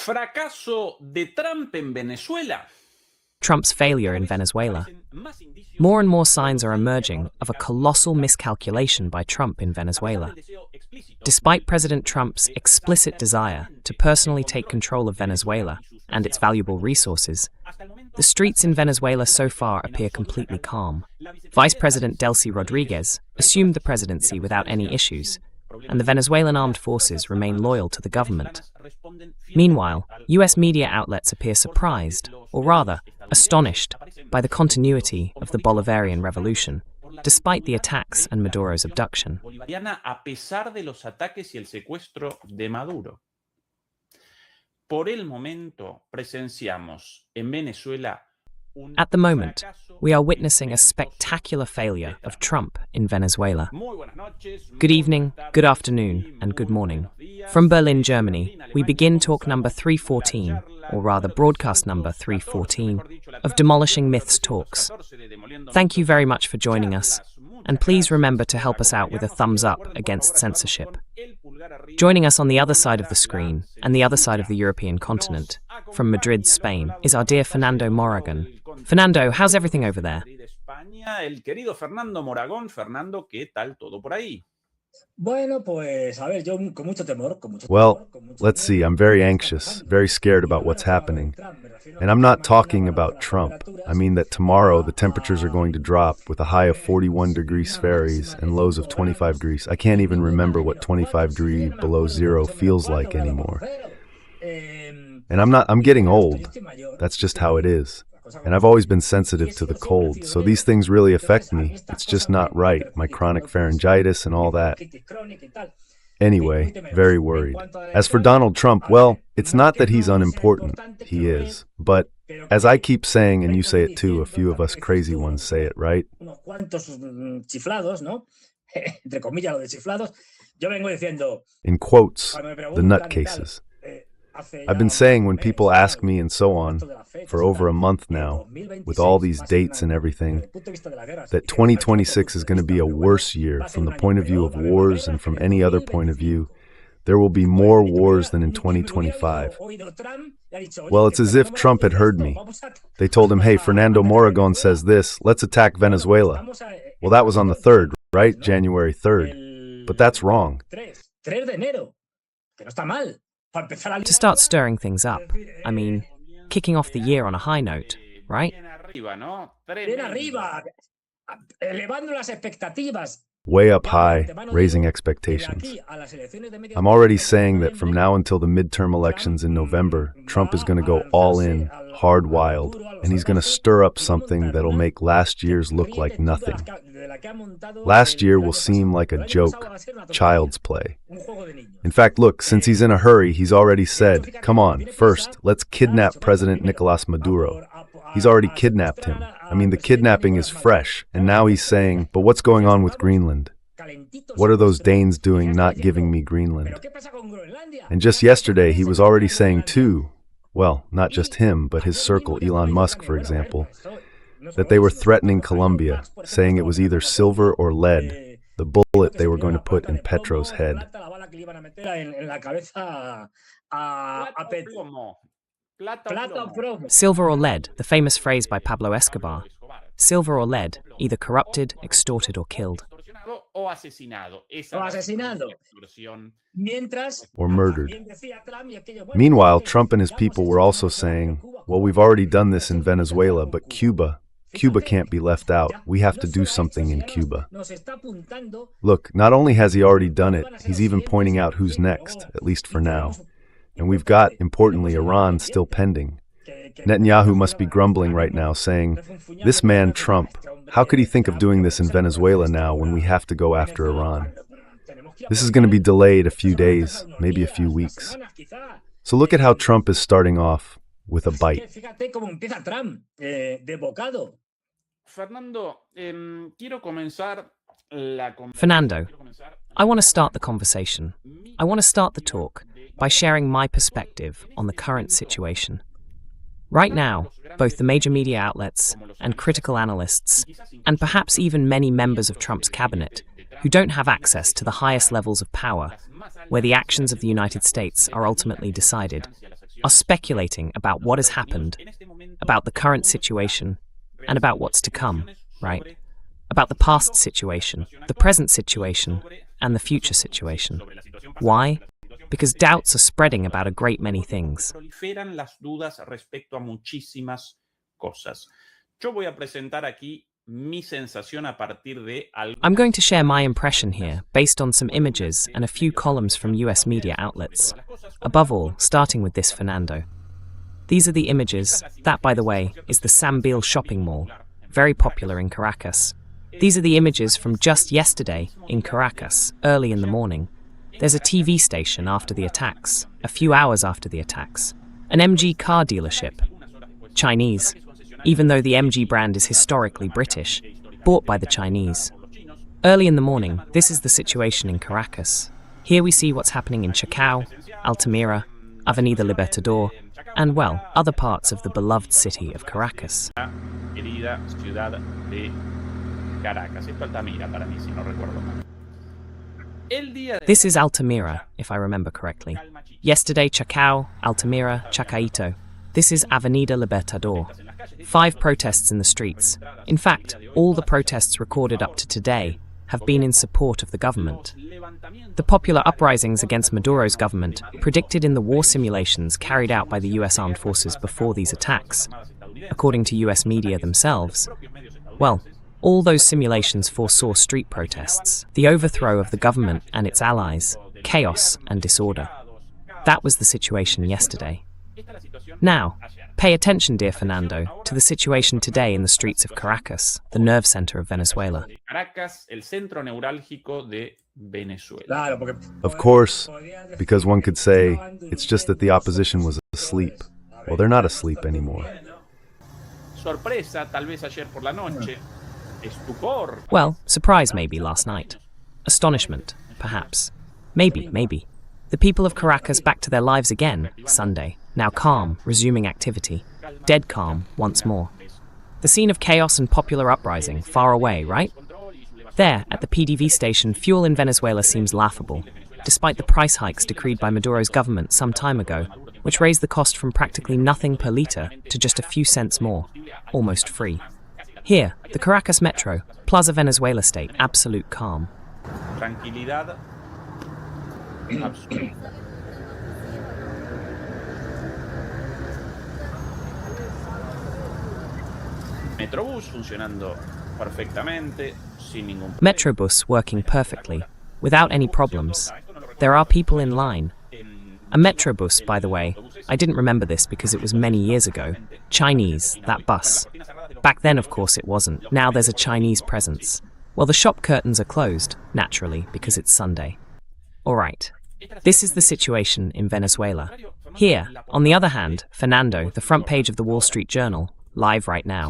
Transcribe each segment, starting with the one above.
Fracaso de Trump en Venezuela. Trump's failure in Venezuela. More and more signs are emerging of a colossal miscalculation by Trump in Venezuela. Despite President Trump's explicit desire to personally take control of Venezuela and its valuable resources, the streets in Venezuela so far appear completely calm. Vice President Delcy Rodriguez assumed the presidency without any issues, and the Venezuelan armed forces remain loyal to the government. Meanwhile, US media outlets appear surprised, or rather, astonished, by the continuity of the Bolivarian revolution, despite the attacks and Maduro's abduction. A pesar de los ataques y el secuestro de Maduro. Por el momento presenciamos en Venezuela. At the moment, we are witnessing a spectacular failure of Trump in Venezuela. Good evening, good afternoon, and good morning. From Berlin, Germany, we begin talk number 314, or rather broadcast number 314, of Demolishing Myths Talks. Thank you very much for joining us, and please remember to help us out with a thumbs up against censorship. Joining us on the other side of the screen, and the other side of the European continent, from Madrid, Spain, is our dear Fernando Moragón. Fernando, how's everything over there? El querido Fernando Moragón. Fernando, ¿qué tal todo por ahí? Well, let's see, I'm very anxious, very scared about what's happening. And I'm not talking about Trump. I mean that tomorrow the temperatures are going to drop with a high of 41 degrees Fahrenheit and lows of 25 degrees. I can't even remember what 25 degrees below zero feels like anymore. And I'm getting old. That's just how it is. And I've always been sensitive to the cold, so these things really affect me. It's just not right, my chronic pharyngitis and all that. Anyway, very worried. As for Donald Trump, well, it's not that he's unimportant. He is. But, as I keep saying, and you say it too, a few of us crazy ones say it, right? In quotes, the nutcases. I've been saying when people ask me and so on, for over a month now, with all these dates and everything, that 2026 is going to be a worse year from the point of view of wars and from any other point of view. There will be more wars than in 2025. Well, it's as if Trump had heard me. They told him, hey, Fernando Moragón says this, let's attack Venezuela. Well, that was on the 3rd, right? January 3rd. But that's wrong. To start stirring things up, I mean, kicking off the year on a high note, right? Way up high, raising expectations. I'm already saying that from now until the midterm elections in November, Trump is going to go all in, hard wild, and he's going to stir up something that'll make last year's look like nothing. Last year will seem like a joke, child's play. In fact, look, since he's in a hurry, he's already said, come on, first, let's kidnap President Nicolas Maduro. He's already kidnapped him. I mean, the kidnapping is fresh, and now he's saying, but what's going on with Greenland? What are those Danes doing not giving me Greenland? And just yesterday, he was already saying too, well, not just him, but his circle, Elon Musk, for example, that they were threatening Colombia, saying it was either silver or lead, the bullet they were going to put in Petro's head. Silver or lead, the famous phrase by Pablo Escobar. Silver or lead, either corrupted, extorted, or killed. Or murdered. Meanwhile, Trump and his people were also saying, well, we've already done this in Venezuela, but Cuba can't be left out. We have to do something in Cuba. Look, not only has he already done it, he's even pointing out who's next, at least for now. And we've got, importantly, Iran still pending. Netanyahu must be grumbling right now, saying, this man Trump, how could he think of doing this in Venezuela now when we have to go after Iran? This is going to be delayed a few days, maybe a few weeks. So look at how Trump is starting off with a bite. Fernando, I want to start the conversation. I want to start the talk by sharing my perspective on the current situation. Right now, both the major media outlets and critical analysts, and perhaps even many members of Trump's cabinet, who don't have access to the highest levels of power, where the actions of the United States are ultimately decided, are speculating about what has happened, about the current situation, and about what's to come, right? About the past situation, the present situation, and the future situation. Why? Because doubts are spreading about a great many things. Proliferan las dudas respecto a muchísimas cosas. Yo voy a presentar aquí mi sensación a partir de I'm going to share my impression here, based on some images and a few columns from US media outlets. Above all, starting with this Fernando. These are the images. That, by the way, is the Sambil shopping mall, very popular in Caracas. These are the images from just yesterday in Caracas, early in the morning. There's a TV station after the attacks, a few hours after the attacks. An MG car dealership. Chinese, even though the MG brand is historically British, bought by the Chinese. Early in the morning, this is the situation in Caracas. Here we see what's happening in Chacao, Altamira, Avenida Libertador, and, well, other parts of the beloved city of Caracas. Querida ciudad de Caracas. Esto Altamira para mí, si no recuerdo mal. This is Altamira, if I remember correctly. Yesterday, Chacao, Altamira, Chacaito. This is Avenida Libertador. 5 protests in the streets. In fact, all the protests recorded up to today have been in support of the government. The popular uprisings against Maduro's government, predicted in the war simulations carried out by the US armed forces before these attacks, according to US media themselves, well, all those simulations foresaw street protests, the overthrow of the government and its allies, chaos and disorder. That was the situation yesterday. Now, pay attention, dear Fernando, to the situation today in the streets of Caracas, the nerve center of Venezuela. Caracas, el centro neurálgico de Venezuela. Of course, because one could say it's just that the opposition was asleep. Well, they're not asleep anymore. Sorpresa, tal vez ayer por la noche. Estupor. Well, surprise maybe last night. Astonishment, perhaps. Maybe. The people of Caracas back to their lives again, Sunday. Now calm, resuming activity. Dead calm, once more. The scene of chaos and popular uprising, far away, right? There, at the PDV station, fuel in Venezuela seems laughable, despite the price hikes decreed by Maduro's government some time ago, which raised the cost from practically nothing per litre to just a few cents more, almost free. Here, the Caracas Metro, Plaza Venezuela state, absolute calm. Tranquilidad absoluta. Metrobús funcionando perfectamente, sin ningún problema. Metrobus working perfectly, without any problems. There are people in line. A Metrobus, by the way, I didn't remember this because it was many years ago. Chinese, that bus. Back then, of course, it wasn't. Now there's a Chinese presence. Well, the shop curtains are closed, naturally, because it's Sunday. All right. This is the situation in Venezuela. Here, on the other hand, Fernando, the front page of the Wall Street Journal, live right now.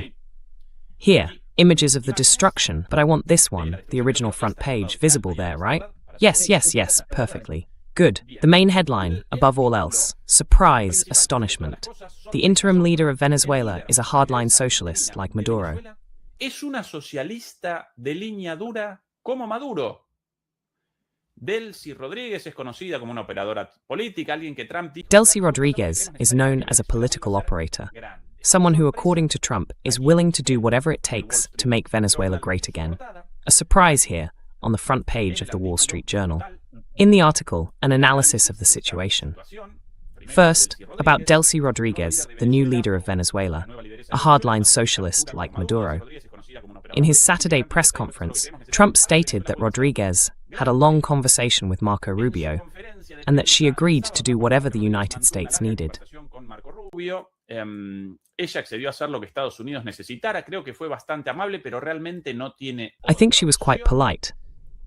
Here, images of the destruction, but I want this one, the original front page, visible there, right? Yes, perfectly. Good. The main headline, above all else, surprise, astonishment. The interim leader of Venezuela is a hardline socialist like Maduro. Es una socialista de línea dura como Maduro. Delcy Rodríguez es conocida como una operadora política, alguien que Trump dijo. Delcy Rodríguez is known as a political operator, someone who, according to Trump, is willing to do whatever it takes to make Venezuela great again. A surprise here, on the front page of the Wall Street Journal. In the article, an analysis of the situation. First, about Delcy Rodríguez, the new leader of Venezuela, a hardline socialist like Maduro. In his Saturday press conference, Trump stated that Rodríguez had a long conversation with Marco Rubio and that she agreed to do whatever the United States needed. Ella accedió a hacer lo que Estados Unidos necesitara. Creo que fue bastante amable, pero realmente no tiene. I think she was quite polite,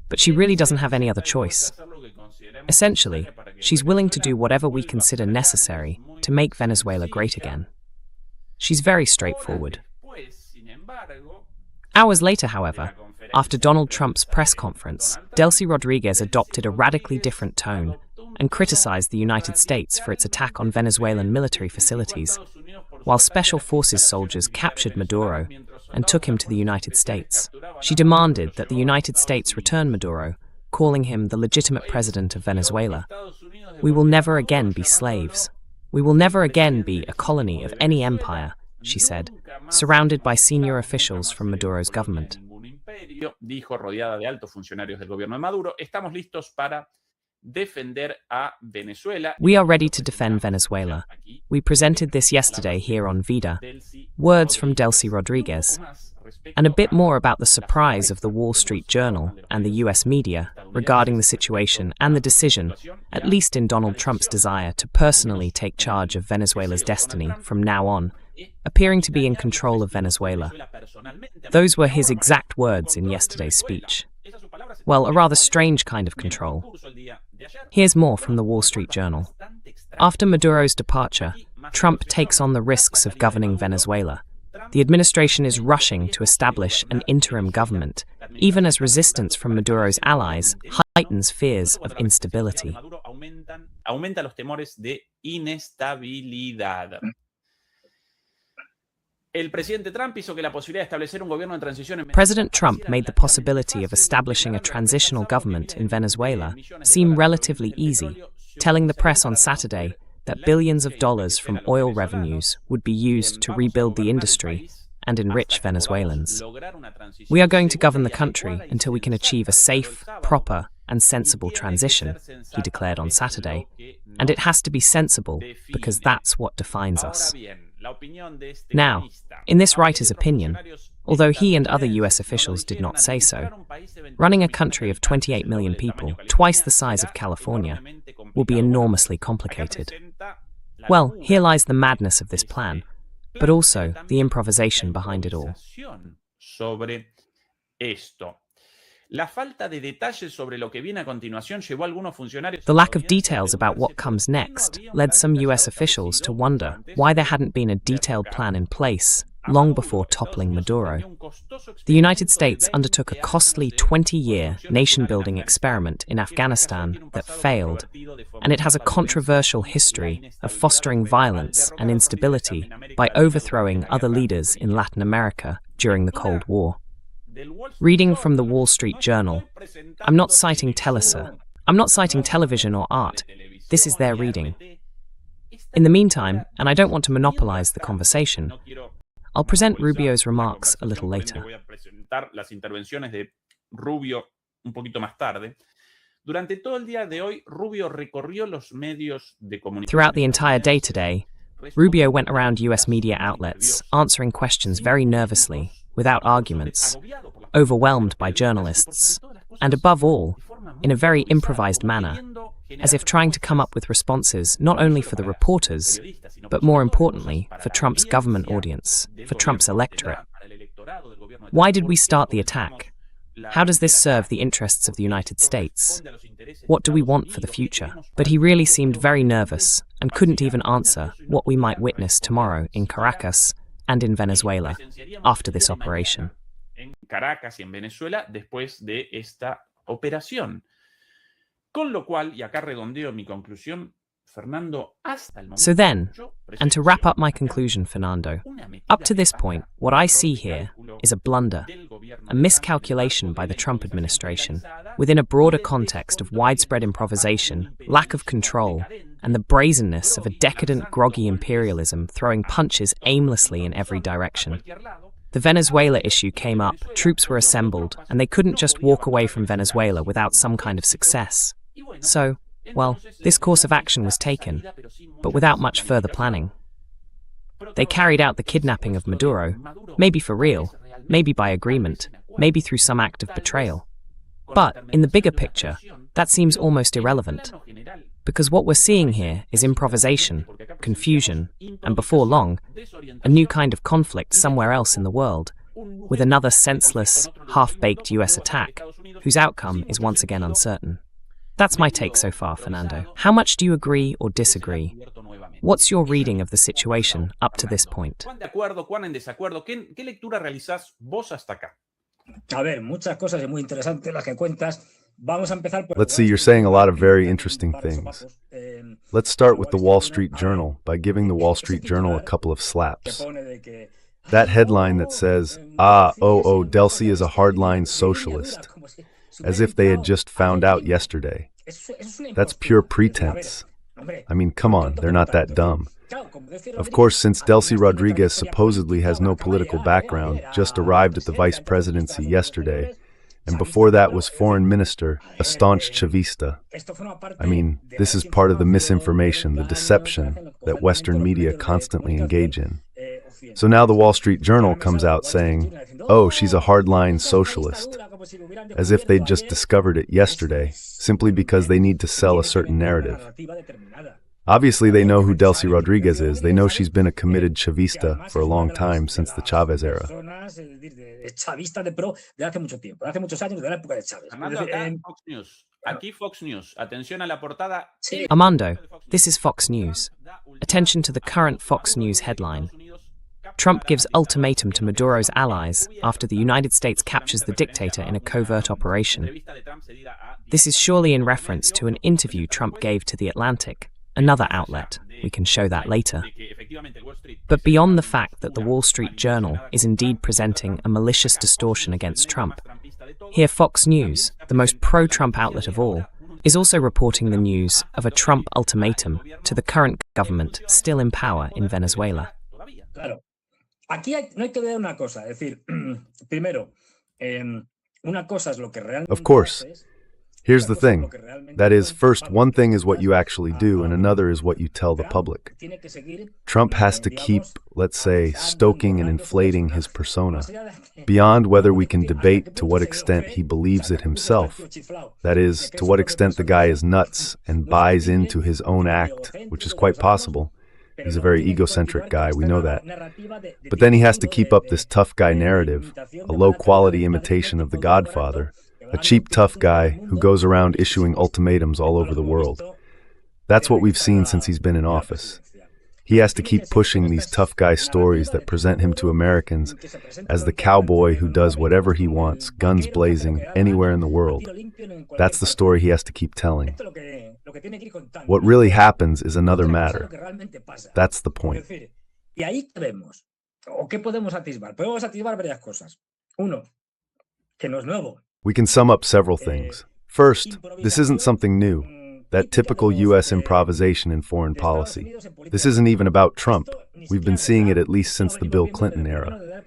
but she really doesn't have any other choice. Essentially, she's willing to do whatever we consider necessary to make Venezuela great again. She's very straightforward. Hours later, however, after Donald Trump's press conference, Delcy Rodríguez adopted a radically different tone and criticized the United States for its attack on Venezuelan military facilities, while Special Forces soldiers captured Maduro and took him to the United States. She demanded that the United States return Maduro, calling him the legitimate president of Venezuela. We will never again be slaves. We will never again be a colony of any empire, she said, surrounded by senior officials from Maduro's government. Dijo, rodeada de altos funcionarios del gobierno de Maduro, estamos listos para defender a Venezuela. We are ready to defend Venezuela. We presented this yesterday here on Vida. Words from Delcy Rodriguez. And a bit more about the surprise of the Wall Street Journal and the US media regarding the situation and the decision, at least in Donald Trump's desire to personally take charge of Venezuela's destiny from now on, appearing to be in control of Venezuela. Those were his exact words in yesterday's speech. Well, a rather strange kind of control. Here's more from the Wall Street Journal. After Maduro's departure, Trump takes on the risks of governing Venezuela. The administration is rushing to establish an interim government, even as resistance from Maduro's allies heightens fears of instability. Aumenta los temores de inestabilidad. President Trump made the possibility of establishing a transitional government in Venezuela seem relatively easy, telling the press on Saturday that billions of dollars from oil revenues would be used to rebuild the industry and enrich Venezuelans. We are going to govern the country until we can achieve a safe, proper, and sensible transition, he declared on Saturday, and it has to be sensible because that's what defines us. Now, in this writer's opinion, although he and other US officials did not say so, running a country of 28 million people, twice the size of California, will be enormously complicated. Well, here lies the madness of this plan, but also the improvisation behind it all. The lack of details about what comes next led some US officials to wonder why there hadn't been a detailed plan in place long before toppling Maduro. The United States undertook a costly 20-year nation-building experiment in Afghanistan that failed, and it has a controversial history of fostering violence and instability by overthrowing other leaders in Latin America during the Cold War. Reading from the Wall Street Journal, I'm not citing television or art. This is their reading. In the meantime, and I don't want to monopolize the conversation, I'll present Rubio's remarks a little later. Throughout the entire day today, Rubio went around US media outlets, answering questions very nervously, without arguments, overwhelmed by journalists, and above all, in a very improvised manner, as if trying to come up with responses not only for the reporters, but more importantly, for Trump's government audience, for Trump's electorate. Why did we start the attack? How does this serve the interests of the United States? What do we want for the future? But he really seemed very nervous and couldn't even answer what we might witness tomorrow in Caracas and in Venezuela after this operation. Con lo cual, y acá redondeo mi conclusión, Fernando, hasta el momento. So then, and to wrap up my conclusion, Fernando, up to this point, what I see here is a blunder, a miscalculation by the Trump administration within a broader context of widespread improvisation, lack of control, and the brazenness of a decadent, groggy imperialism throwing punches aimlessly in every direction. The Venezuela issue came up, troops were assembled, and they couldn't just walk away from Venezuela without some kind of success. So, well, this course of action was taken, but without much further planning. They carried out the kidnapping of Maduro, maybe for real, maybe by agreement, maybe through some act of betrayal. But, in the bigger picture, that seems almost irrelevant, because what we're seeing here is improvisation, confusion, and before long, a new kind of conflict somewhere else in the world, with another senseless, half-baked US attack, whose outcome is once again uncertain. That's my take so far, Fernando. How much do you agree or disagree? What's your reading of the situation up to this point? Let's see, you're saying a lot of very interesting things. Let's start with the Wall Street Journal by giving the Wall Street Journal a couple of slaps. That headline that says, Delcy is a hardline socialist, as if they had just found out yesterday. That's pure pretense. I mean, come on, they're not that dumb. Of course, since Delcy Rodriguez supposedly has no political background, just arrived at the vice presidency yesterday, and before that was foreign minister, a staunch Chavista. I mean, this is part of the misinformation, the deception that Western media constantly engage in. So now the Wall Street Journal comes out saying, oh, she's a hardline socialist, as if they'd just discovered it yesterday, simply because they need to sell a certain narrative. Obviously, they know who Delcy Rodriguez is. They know she's been a committed Chavista for a long time, since the Chavez era. Armando, this is Fox News. Attention to the current Fox News headline. Trump gives ultimatum to Maduro's allies after the United States captures the dictator in a covert operation. This is surely in reference to an interview Trump gave to The Atlantic, another outlet. We can show that later. But beyond the fact that the Wall Street Journal is indeed presenting a malicious distortion against Trump, here Fox News, the most pro-Trump outlet of all, is also reporting the news of a Trump ultimatum to the current government still in power in Venezuela. Of course. Here's the thing. That is, first, one thing is what you actually do, and another is what you tell the public. Trump has to keep, let's say, stoking and inflating his persona, beyond whether we can debate to what extent he believes it himself. That is, to what extent the guy is nuts and buys into his own act, which is quite possible. He's a very egocentric guy, we know that. But then he has to keep up this tough guy narrative, a low-quality imitation of The Godfather, a cheap tough guy who goes around issuing ultimatums all over the world. That's what we've seen since he's been in office. He has to keep pushing these tough guy stories that present him to Americans as the cowboy who does whatever he wants, guns blazing, anywhere in the world. That's the story he has to keep telling. What really happens is another matter. That's the point. We can sum up several things. First, this isn't something new, that typical U.S. improvisation in foreign policy. This isn't even about Trump. We've been seeing it at least since the Bill Clinton era.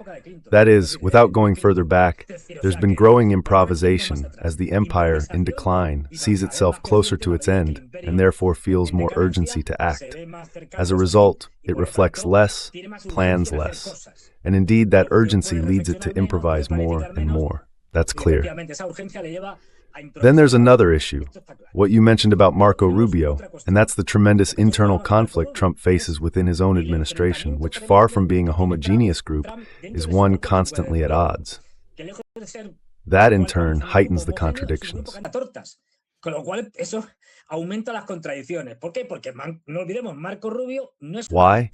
That is, without going further back, there's been growing improvisation as the empire, in decline, sees itself closer to its end and therefore feels more urgency to act. As a result, it reflects less, plans less, and indeed that urgency leads it to improvise more and more. That's clear. Then there's another issue, what you mentioned about Marco Rubio, and that's the tremendous internal conflict Trump faces within his own administration, which, far from being a homogeneous group, is one constantly at odds. That, in turn, heightens the contradictions. Why?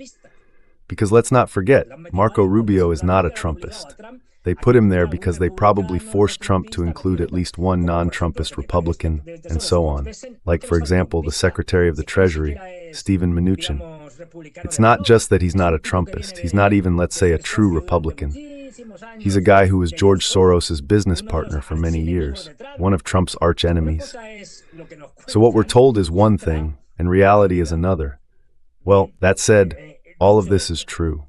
Because let's not forget, Marco Rubio is not a Trumpist. They put him there because they probably forced Trump to include at least one non-Trumpist Republican, and so on. Like, for example, the Secretary of the Treasury, Steven Mnuchin. It's not just that he's not a Trumpist. He's not even, let's say, a true Republican. He's a guy who was George Soros's business partner for many years, one of Trump's arch enemies. So what we're told is one thing, and reality is another. Well, that said, all of this is true.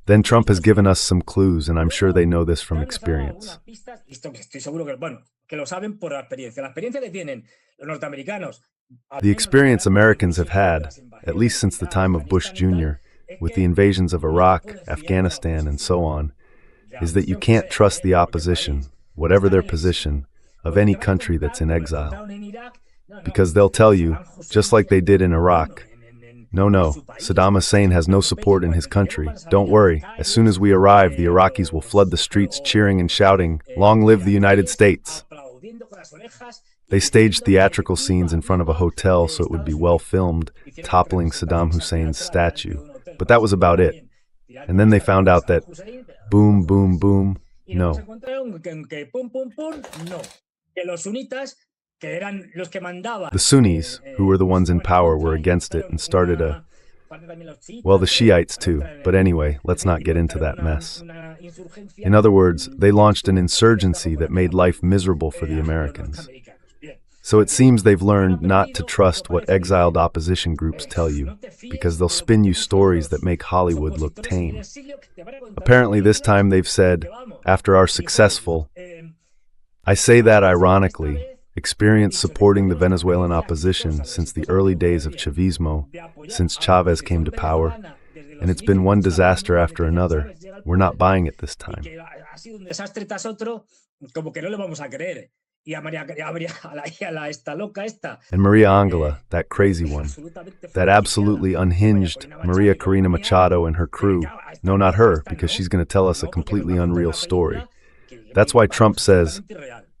Then Trump has given us some clues, and I'm sure they know this from experience. The experience Americans have had, at least since the time of Bush Jr., with the invasions of Iraq, Afghanistan, and so on, is that you can't trust the opposition, whatever their position, of any country that's in exile. Because they'll tell you, just like they did in Iraq, no, Saddam Hussein has no support in his country. Don't worry. As soon as we arrive, the Iraqis will flood the streets cheering and shouting, "Long live the United States!" They staged theatrical scenes in front of a hotel so it would be well filmed, toppling Saddam Hussein's statue. But that was about it. And then they found out that, boom, boom, boom, no. The Sunnis, who were the ones in power, were against it and started the Shiites too. But anyway, let's not get into that mess. In other words, they launched an insurgency that made life miserable for the Americans. So it seems they've learned not to trust what exiled opposition groups tell you, because they'll spin you stories that make Hollywood look tame. Apparently this time they've said, after our successful, I say that ironically, experience supporting the Venezuelan opposition since the early days of Chavismo, since Chavez came to power, and it's been one disaster after another. We're not buying it this time. And Maria Angela, that crazy one, that absolutely unhinged Maria Corina Machado and her crew, no, not her, because she's going to tell us a completely unreal story. That's why Trump says,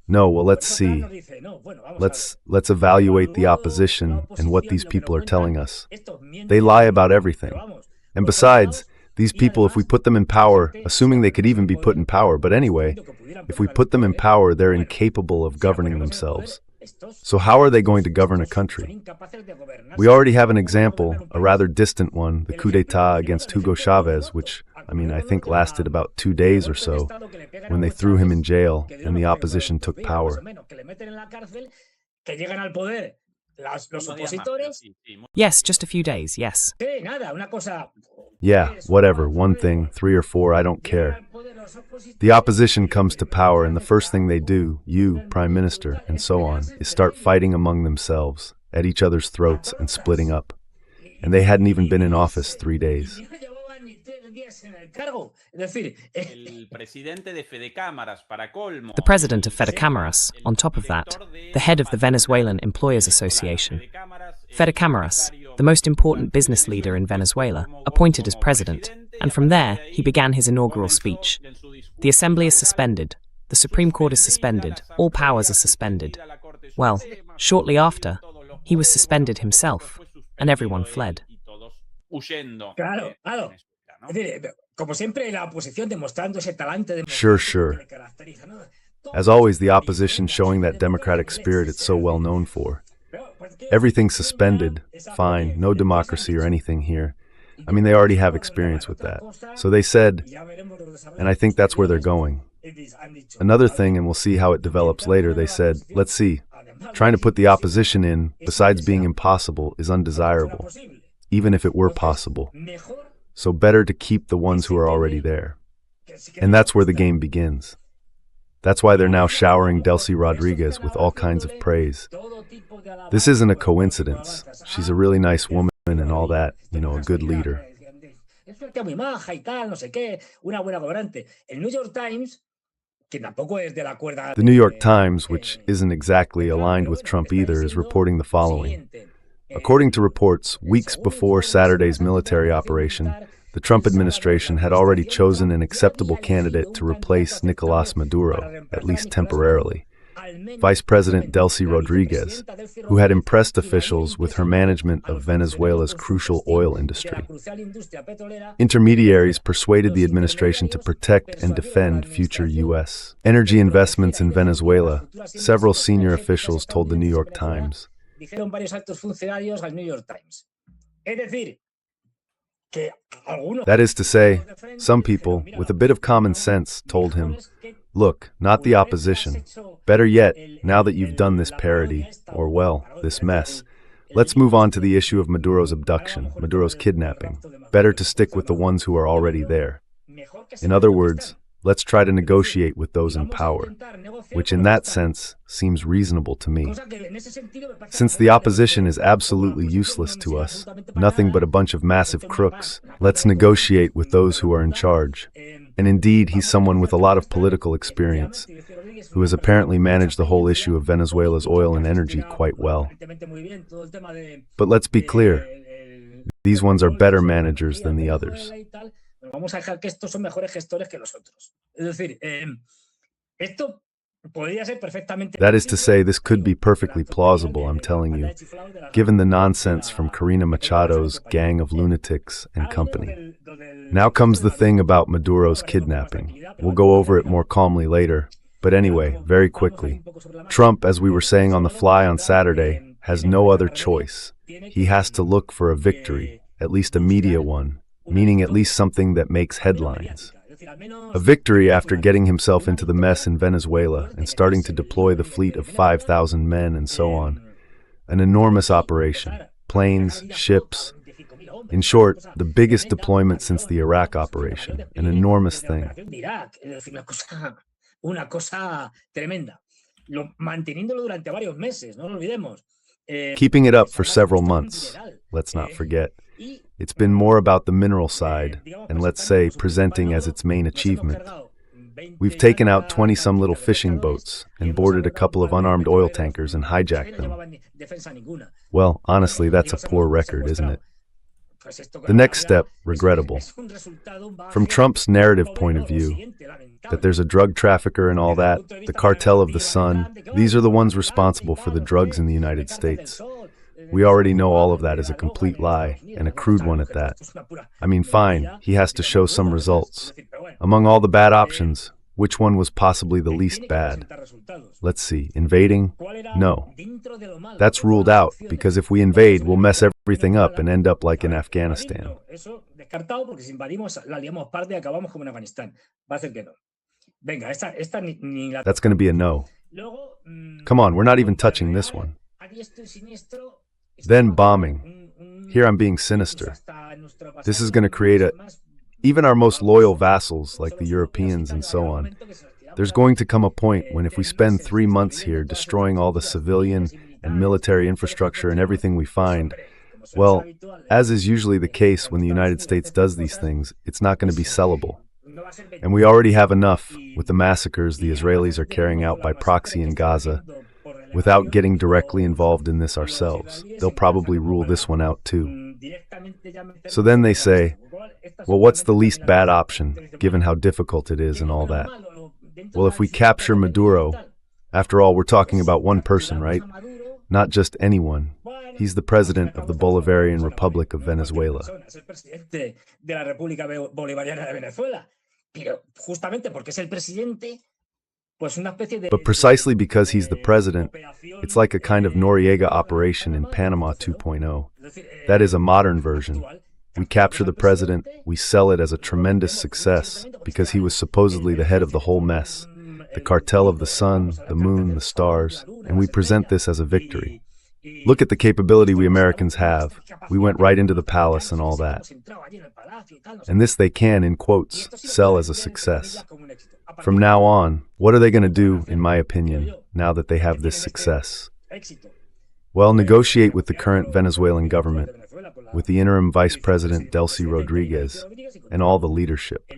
no, well, let's see. Let's evaluate the opposition and what these people are telling us. They lie about everything. And besides, these people, if we put them in power, assuming they could even be put in power, but anyway, if we put them in power, they're incapable of governing themselves. So how are they going to govern a country? We already have an example, a rather distant one, the coup d'etat against Hugo Chavez, which, I think lasted about 2 days or so, when they threw him in jail and the opposition took power. Yes, just a few days, yes. Yeah, whatever, one thing, 3 or 4, I don't care. The opposition comes to power and the first thing they do, you, Prime Minister, and so on, is start fighting among themselves, at each other's throats and splitting up. And they hadn't even been in office 3 days. The president of Fede Cámaras, on top of that, the head of the Venezuelan Employers Association. Fede Cámaras, the most important business leader in Venezuela, appointed as president, and from there he began his inaugural speech. The assembly is suspended, the Supreme Court is suspended, all powers are suspended. Well, shortly after, he was suspended himself, and everyone fled. Sure. As always, the opposition showing that democratic spirit it's so well known for. Everything's suspended, fine, no democracy or anything here. They already have experience with that. So they said, and I think that's where they're going. Another thing, and we'll see how it develops later, they said, let's see, trying to put the opposition in, besides being impossible, is undesirable, even if it were possible. So better to keep the ones who are already there. And that's where the game begins. That's why they're now showering Delcy Rodriguez with all kinds of praise. This isn't a coincidence. She's a really nice woman and all that, a good leader. The New York Times, which isn't exactly aligned with Trump either, is reporting the following. According to reports, weeks before Saturday's military operation, the Trump administration had already chosen an acceptable candidate to replace Nicolás Maduro, at least temporarily, Vice President Delcy Rodriguez, who had impressed officials with her management of Venezuela's crucial oil industry. Intermediaries persuaded the administration to protect and defend future U.S. energy investments in Venezuela, several senior officials told the New York Times. That is to say, some people, with a bit of common sense, told him, look, not the opposition. Better yet, now that you've done this parody, or well, this mess, let's move on to the issue of Maduro's abduction, Maduro's kidnapping. Better to stick with the ones who are already there. In other words, let's try to negotiate with those in power, which in that sense seems reasonable to me. Since the opposition is absolutely useless to us, nothing but a bunch of massive crooks, let's negotiate with those who are in charge. And indeed, he's someone with a lot of political experience, who has apparently managed the whole issue of Venezuela's oil and energy quite well. But let's be clear, these ones are better managers than the others. That is to say, this could be perfectly plausible, I'm telling you, given the nonsense from Corina Machado's gang of lunatics and company. Now comes the thing about Maduro's kidnapping. We'll go over it more calmly later, but anyway, very quickly. Trump, as we were saying on the fly on Saturday, has no other choice. He has to look for a victory, at least a media one, meaning at least something that makes headlines. A victory after getting himself into the mess in Venezuela and starting to deploy the fleet of 5,000 men and so on. An enormous operation. Planes, ships. In short, the biggest deployment since the Iraq operation. An enormous thing. Una cosa tremenda. Manteniéndolo durante varios meses, no lo olvidemos. Keeping it up for several months, let's not forget. It's been more about the mineral side, and let's say, presenting as its main achievement. We've taken out 20-some little fishing boats and boarded a couple of unarmed oil tankers and hijacked them. Well, honestly, that's a poor record, isn't it? The next step, regrettable. From Trump's narrative point of view, that there's a drug trafficker and all that, the cartel of the sun, these are the ones responsible for the drugs in the United States. We already know all of that is a complete lie, and a crude one at that. I mean, fine, he has to show some results. Among all the bad options, which one was possibly the least bad? Let's see, invading? No. That's ruled out, because if we invade, we'll mess everything up and end up like in Afghanistan. That's going to be a no. Come on, we're not even touching this one. Then bombing. Here I'm being sinister. This is going to create even our most loyal vassals, like the Europeans and so on, there's going to come a point when if we spend 3 months here destroying all the civilian and military infrastructure and everything we find, well, as is usually the case when the United States does these things, it's not going to be sellable. And we already have enough with the massacres the Israelis are carrying out by proxy in Gaza. Without getting directly involved in this ourselves, they'll probably rule this one out too. So then they say, well, what's the least bad option, given how difficult it is and all that? Well, if we capture Maduro, after all, we're talking about one person, right? Not just anyone. He's the president of the Bolivarian Republic of Venezuela. But precisely because he's the president, it's like a kind of Noriega operation in Panama 2.0. That is a modern version. We capture the president, we sell it as a tremendous success because he was supposedly the head of the whole mess, the cartel of the sun, the moon, the stars, and we present this as a victory. Look at the capability we Americans have. We went right into the palace and all that. And this they can, in quotes, sell as a success. From now on, what are they going to do, in my opinion, now that they have this success? Well, negotiate with the current Venezuelan government, with the interim Vice President Delcy Rodriguez, and all the leadership.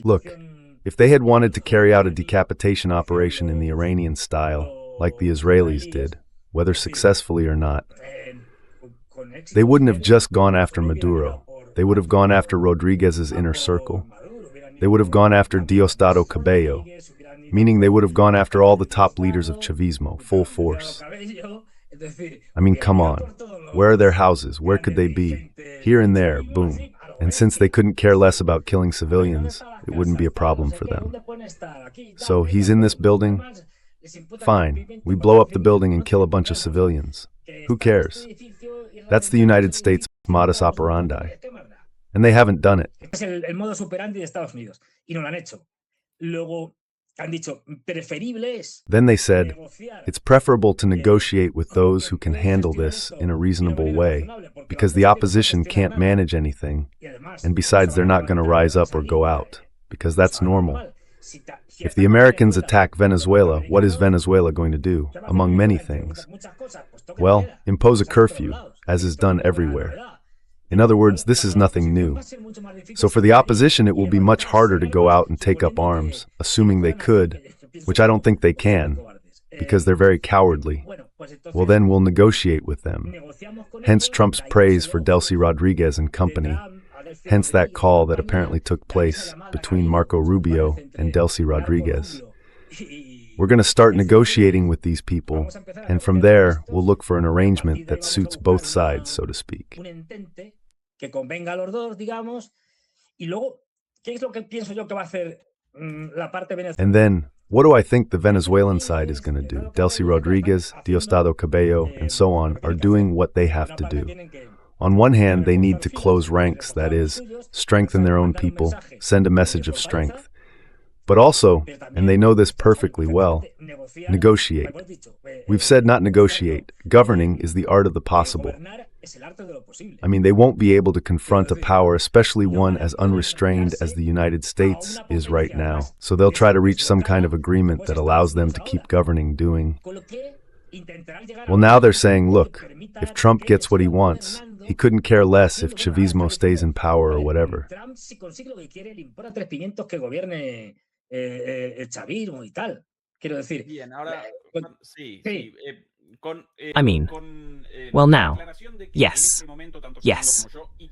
Look, if they had wanted to carry out a decapitation operation in the Iranian style, like the Israelis did, whether successfully or not, they wouldn't have just gone after Maduro. They would have gone after Rodriguez's inner circle. They would have gone after Diosdado Cabello, meaning they would have gone after all the top leaders of Chavismo, full force. I mean, come on. Where are their houses? Where could they be? Here and there, boom. And since they couldn't care less about killing civilians, it wouldn't be a problem for them. So he's in this building? Fine. We blow up the building and kill a bunch of civilians. Who cares? That's the United States modus operandi. And they haven't done it. Then they said, it's preferable to negotiate with those who can handle this in a reasonable way, because the opposition can't manage anything, and besides they're not going to rise up or go out, because that's normal. If the Americans attack Venezuela, what is Venezuela going to do, among many things? Well, impose a curfew, as is done everywhere. In other words, this is nothing new. So for the opposition, it will be much harder to go out and take up arms, assuming they could, which I don't think they can, because they're very cowardly. Well, then we'll negotiate with them. Hence Trump's praise for Delcy Rodriguez and company. Hence that call that apparently took place between Marco Rubio and Delcy Rodriguez. We're going to start negotiating with these people, and from there, we'll look for an arrangement that suits both sides, so to speak. And then, What do I think the Venezuelan side is going to do? Delcy Rodriguez, Diosdado Cabello, and so on are doing what they have to do. On one hand, they need to close ranks, that is, strengthen their own people, send a message of strength. But also, and they know this perfectly well, negotiate. We've said not negotiate. Governing is the art of the possible. I mean, they won't be able to confront a power, especially one as unrestrained as the United States is right now. So they'll try to reach some kind of agreement that allows them to keep governing, doing. Well, now they're saying, look, if Trump gets what he wants, he couldn't care less if Chavismo stays in power or whatever. I mean, well now, yes.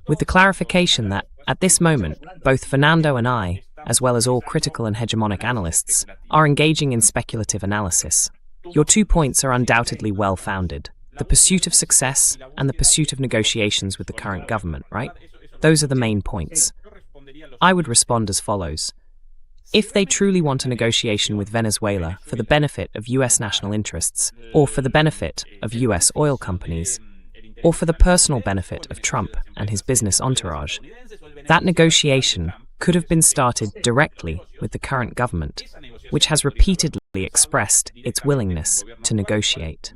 With the clarification that, at this moment, both Fernando and I, as well as all critical and hegemonic analysts, are engaging in speculative analysis. Your 2 points are undoubtedly well-founded. The pursuit of success and the pursuit of negotiations with the current government, right? Those are the main points. I would respond as follows. If they truly want a negotiation with Venezuela for the benefit of US national interests, or for the benefit of US oil companies, or for the personal benefit of Trump and his business entourage, that negotiation could have been started directly with the current government, which has repeatedly expressed its willingness to negotiate.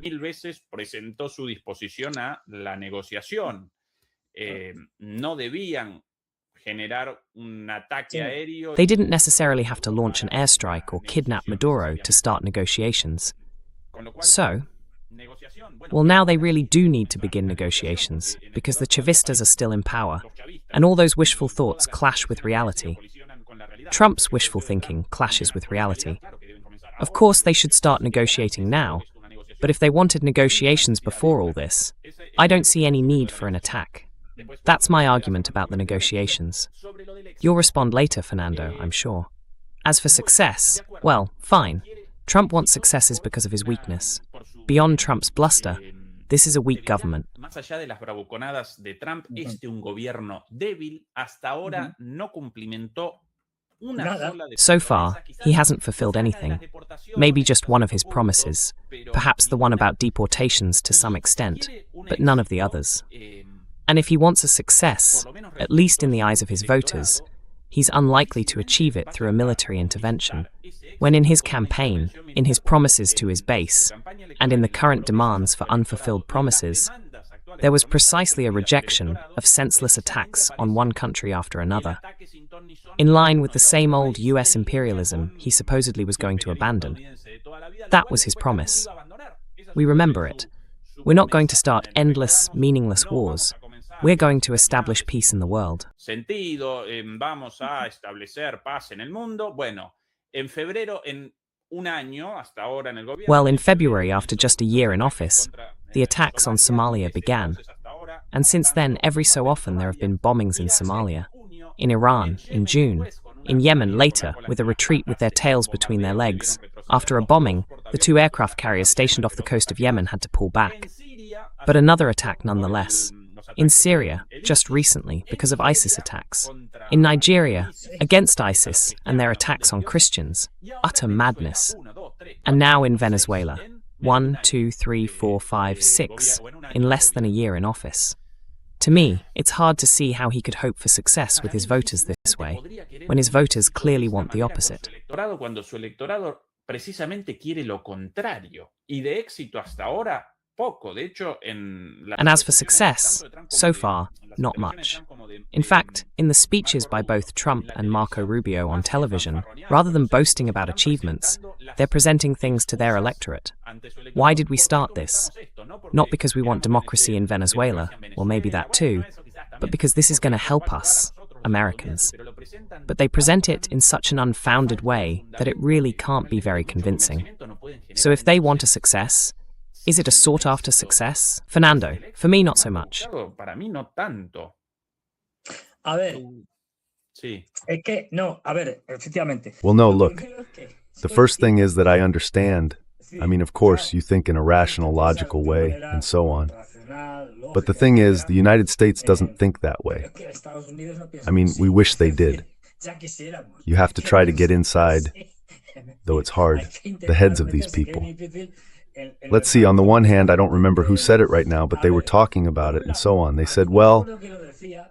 They didn't necessarily have to launch an airstrike or kidnap Maduro to start negotiations. So, well, now they really do need to begin negotiations, because the Chavistas are still in power, and all those wishful thoughts clash with reality. Trump's wishful thinking clashes with reality. Of course, they should start negotiating now, but if they wanted negotiations before all this, I don't see any need for an attack. That's my argument about the negotiations. You'll respond later, Fernando, I'm sure. As for success, well, fine. Trump wants successes because of his weakness. Beyond Trump's bluster, this is a weak government. So far, he hasn't fulfilled anything. Maybe just one of his promises, perhaps the one about deportations to some extent, but none of the others. And if he wants a success, at least in the eyes of his voters, he's unlikely to achieve it through a military intervention, when in his campaign, in his promises to his base, and in the current demands for unfulfilled promises, there was precisely a rejection of senseless attacks on one country after another, in line with the same old US imperialism he supposedly was going to abandon. That was his promise. We remember it. We're not going to start endless, meaningless wars. We're going to establish peace in the world. Well, in February, after just a year in office, the attacks on Somalia began. And since then, every so often there have been bombings in Somalia, in Iran, in June, in Yemen later, with a retreat with their tails between their legs. After a bombing, the 2 aircraft carriers stationed off the coast of Yemen had to pull back. But another attack nonetheless. In Syria, just recently, because of ISIS attacks. In Nigeria, against ISIS and their attacks on Christians. Utter madness. And now in Venezuela. 1, 2, 3, 4, 5, 6, in less than a year in office. To me, it's hard to see how he could hope for success with his voters this way, when his voters clearly want the opposite. And as for success, so far, not much. In fact, in the speeches by both Trump and Marco Rubio on television, rather than boasting about achievements, they're presenting things to their electorate. Why did we start this? Not because we want democracy in Venezuela, well maybe that too, but because this is going to help us, Americans. But they present it in such an unfounded way that it really can't be very convincing. So if they want a success, is it a sought-after success? Fernando, for me, not so much. Well, no, look. The first thing is that I understand. I mean, of course, you think in a rational, logical way, and so on. But the thing is, the United States doesn't think that way. I mean, we wish they did. You have to try to get inside though it's hard, the heads of these people. Let's see, on the one hand, I don't remember who said it right now, but they were talking about it and so on. They said, well,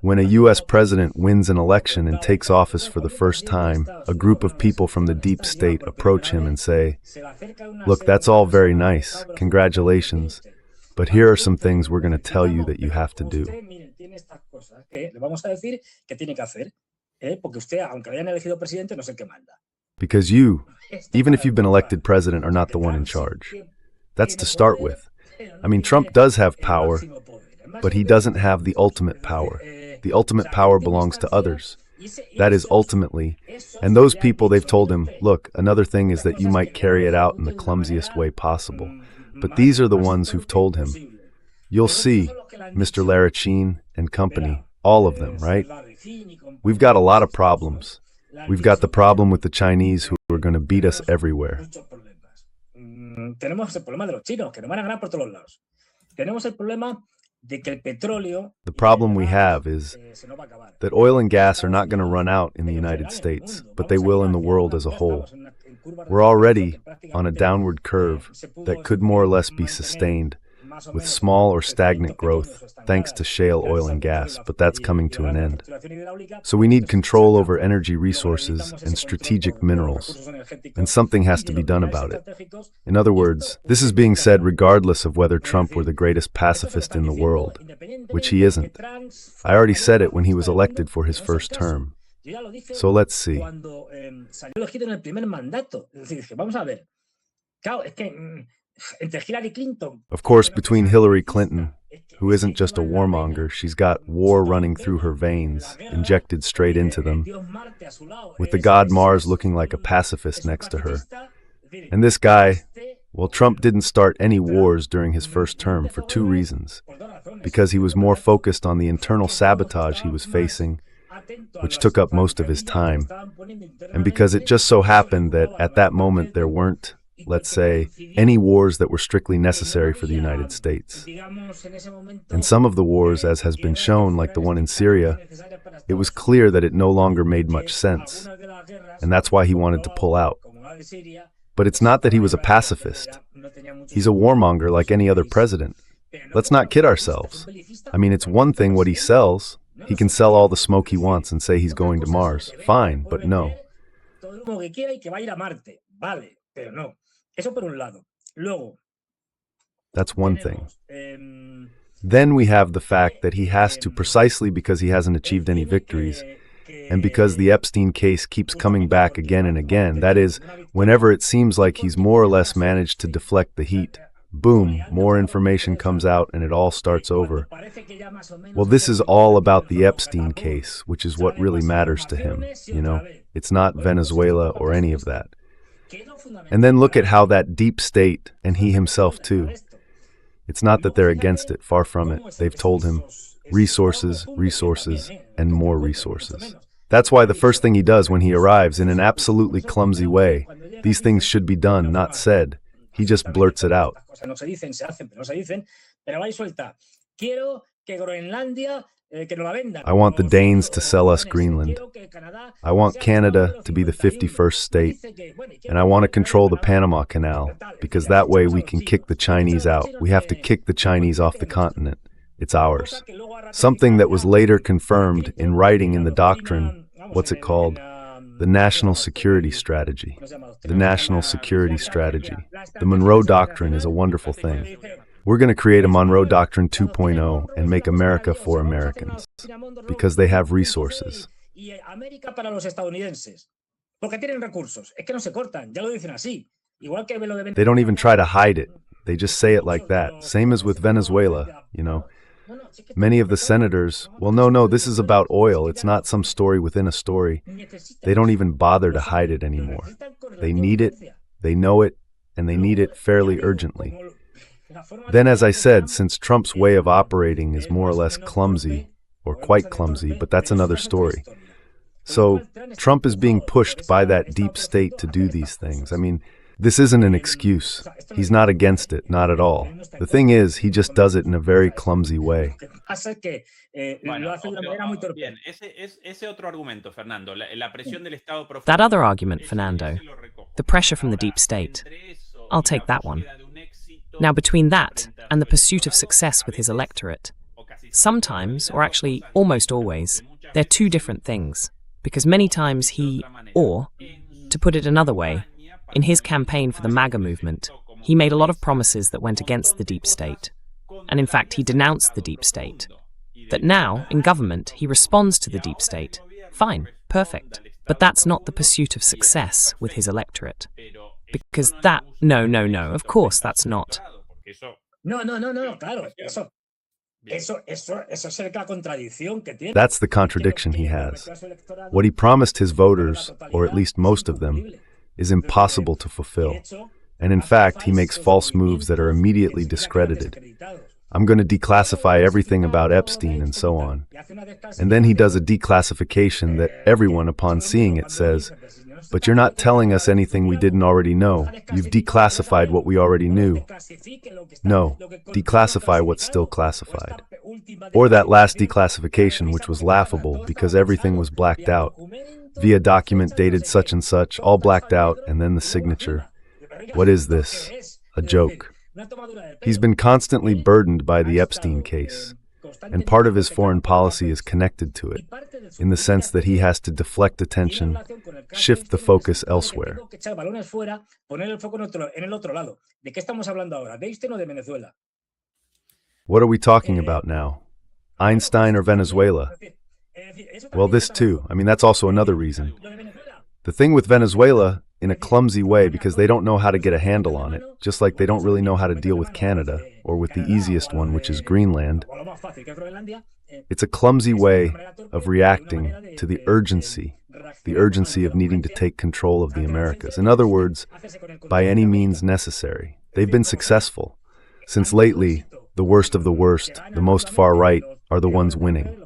when a U.S. president wins an election and takes office for the first time, a group of people from the deep state approach him and say, look, that's all very nice, congratulations, but here are some things we're going to tell you that you have to do. Because you, even if you've been elected president, are not the one in charge. That's to start with. I mean, Trump does have power, but he doesn't have the ultimate power. The ultimate power belongs to others. That is ultimately, and those people, they've told him, look, another thing is that you might carry it out in the clumsiest way possible. But these are the ones who've told him, you'll see, Mr. Larachine and company, all of them, right? We've got a lot of problems. We've got the problem with the Chinese who are going to beat us everywhere. Tenemos el problema de los chinos, que nos van a ganar por todos lados. Tenemos el problema de que el petróleo. The problem we have is that oil and gas are not going to run out in the United States, but they will in the world as a whole. We're already on a downward curve that could more or less be sustained with small or stagnant growth thanks to shale oil and gas, but that's coming to an end. So we need control over energy resources and strategic minerals, and something has to be done about it. In other words, this is being said regardless of whether Trump were the greatest pacifist in the world, which he isn't. I already said it when he was elected for his first term. So let's see. Of course, between Hillary Clinton, who isn't just a warmonger, she's got war running through her veins, injected straight into them, with the god Mars looking like a pacifist next to her. And this guy, well, Trump didn't start any wars during his first term for two reasons. Because he was more focused on the internal sabotage he was facing, which took up most of his time, and because it just so happened that at that moment there weren't, let's say, any wars that were strictly necessary for the United States. And some of the wars, as has been shown, like the one in Syria, it was clear that it no longer made much sense, and that's why he wanted to pull out. But it's not that he was a pacifist. He's a warmonger like any other president. Let's not kid ourselves. I mean, it's one thing what he sells. He can sell all the smoke he wants and say he's going to Mars. Fine, but no. That's one thing. Then we have the fact that he has to, precisely because he hasn't achieved any victories, and because the Epstein case keeps coming back again and again, that is, whenever it seems like he's more or less managed to deflect the heat, boom, more information comes out and it all starts over. Well, this is all about the Epstein case, which is what really matters to him, you know? It's not Venezuela or any of that. And then look at how that deep state, and he himself too, it's not that they're against it, far from it. They've told him, resources, resources, and more resources. That's why the first thing he does when he arrives, in an absolutely clumsy way, these things should be done, not said, he just blurts it out. I want the Danes to sell us Greenland. I want Canada to be the 51st state. And I want to control the Panama Canal, because that way we can kick the Chinese out. We have to kick the Chinese off the continent. It's ours. Something that was later confirmed in writing in the doctrine, what's it called? The National Security Strategy. The National Security Strategy. The Monroe Doctrine is a wonderful thing. We're going to create a Monroe Doctrine 2.0 and make America for Americans, because they have resources. They don't even try to hide it. They just say it like that. Same as with Venezuela, you know. Many of the senators, well, no, this is about oil. It's not some story within a story. They don't even bother to hide it anymore. They need it, they know it, and they need it fairly urgently. Then, as I said, since Trump's way of operating is more or less clumsy, or quite clumsy, but that's another story. So, Trump is being pushed by that deep state to do these things. I mean, This isn't an excuse. He's not against it, not at all. The thing is, he just does it in a very clumsy way. That other argument, Fernando, the pressure from the deep state, I'll take that one. Now, between that and the pursuit of success with his electorate, sometimes, or actually almost always, they're two different things, because many times to put it another way, in his campaign for the MAGA movement, he made a lot of promises that went against the deep state. And in fact, he denounced the deep state. That now, in government, he responds to the deep state. Fine, perfect. But that's not the pursuit of success with his electorate. Because that, no, of course that's not. No, claro, That's the contradiction he has. What he promised his voters, or at least most of them, is impossible to fulfill. And in fact, he makes false moves that are immediately discredited. I'm going to declassify everything about Epstein and so on. And then he does a declassification that everyone, upon seeing it, says, but you're not telling us anything we didn't already know. You've declassified what we already knew. No, declassify what's still classified. Or that last declassification, which was laughable because everything was blacked out. Via document dated such and such, all blacked out, and then the signature. What is this? A joke. He's been constantly burdened by the Epstein case, and part of his foreign policy is connected to it, in the sense that he has to deflect attention, shift the focus elsewhere. What are we talking about now? Einstein or Venezuela? Well, this too. That's also another reason. The thing with Venezuela, in a clumsy way, because they don't know how to get a handle on it, just like they don't really know how to deal with Canada, or with the easiest one, which is Greenland. It's a clumsy way of reacting to the urgency of needing to take control of the Americas. In other words, by any means necessary. They've been successful. Since lately, the worst of the worst, the most far right, are the ones winning.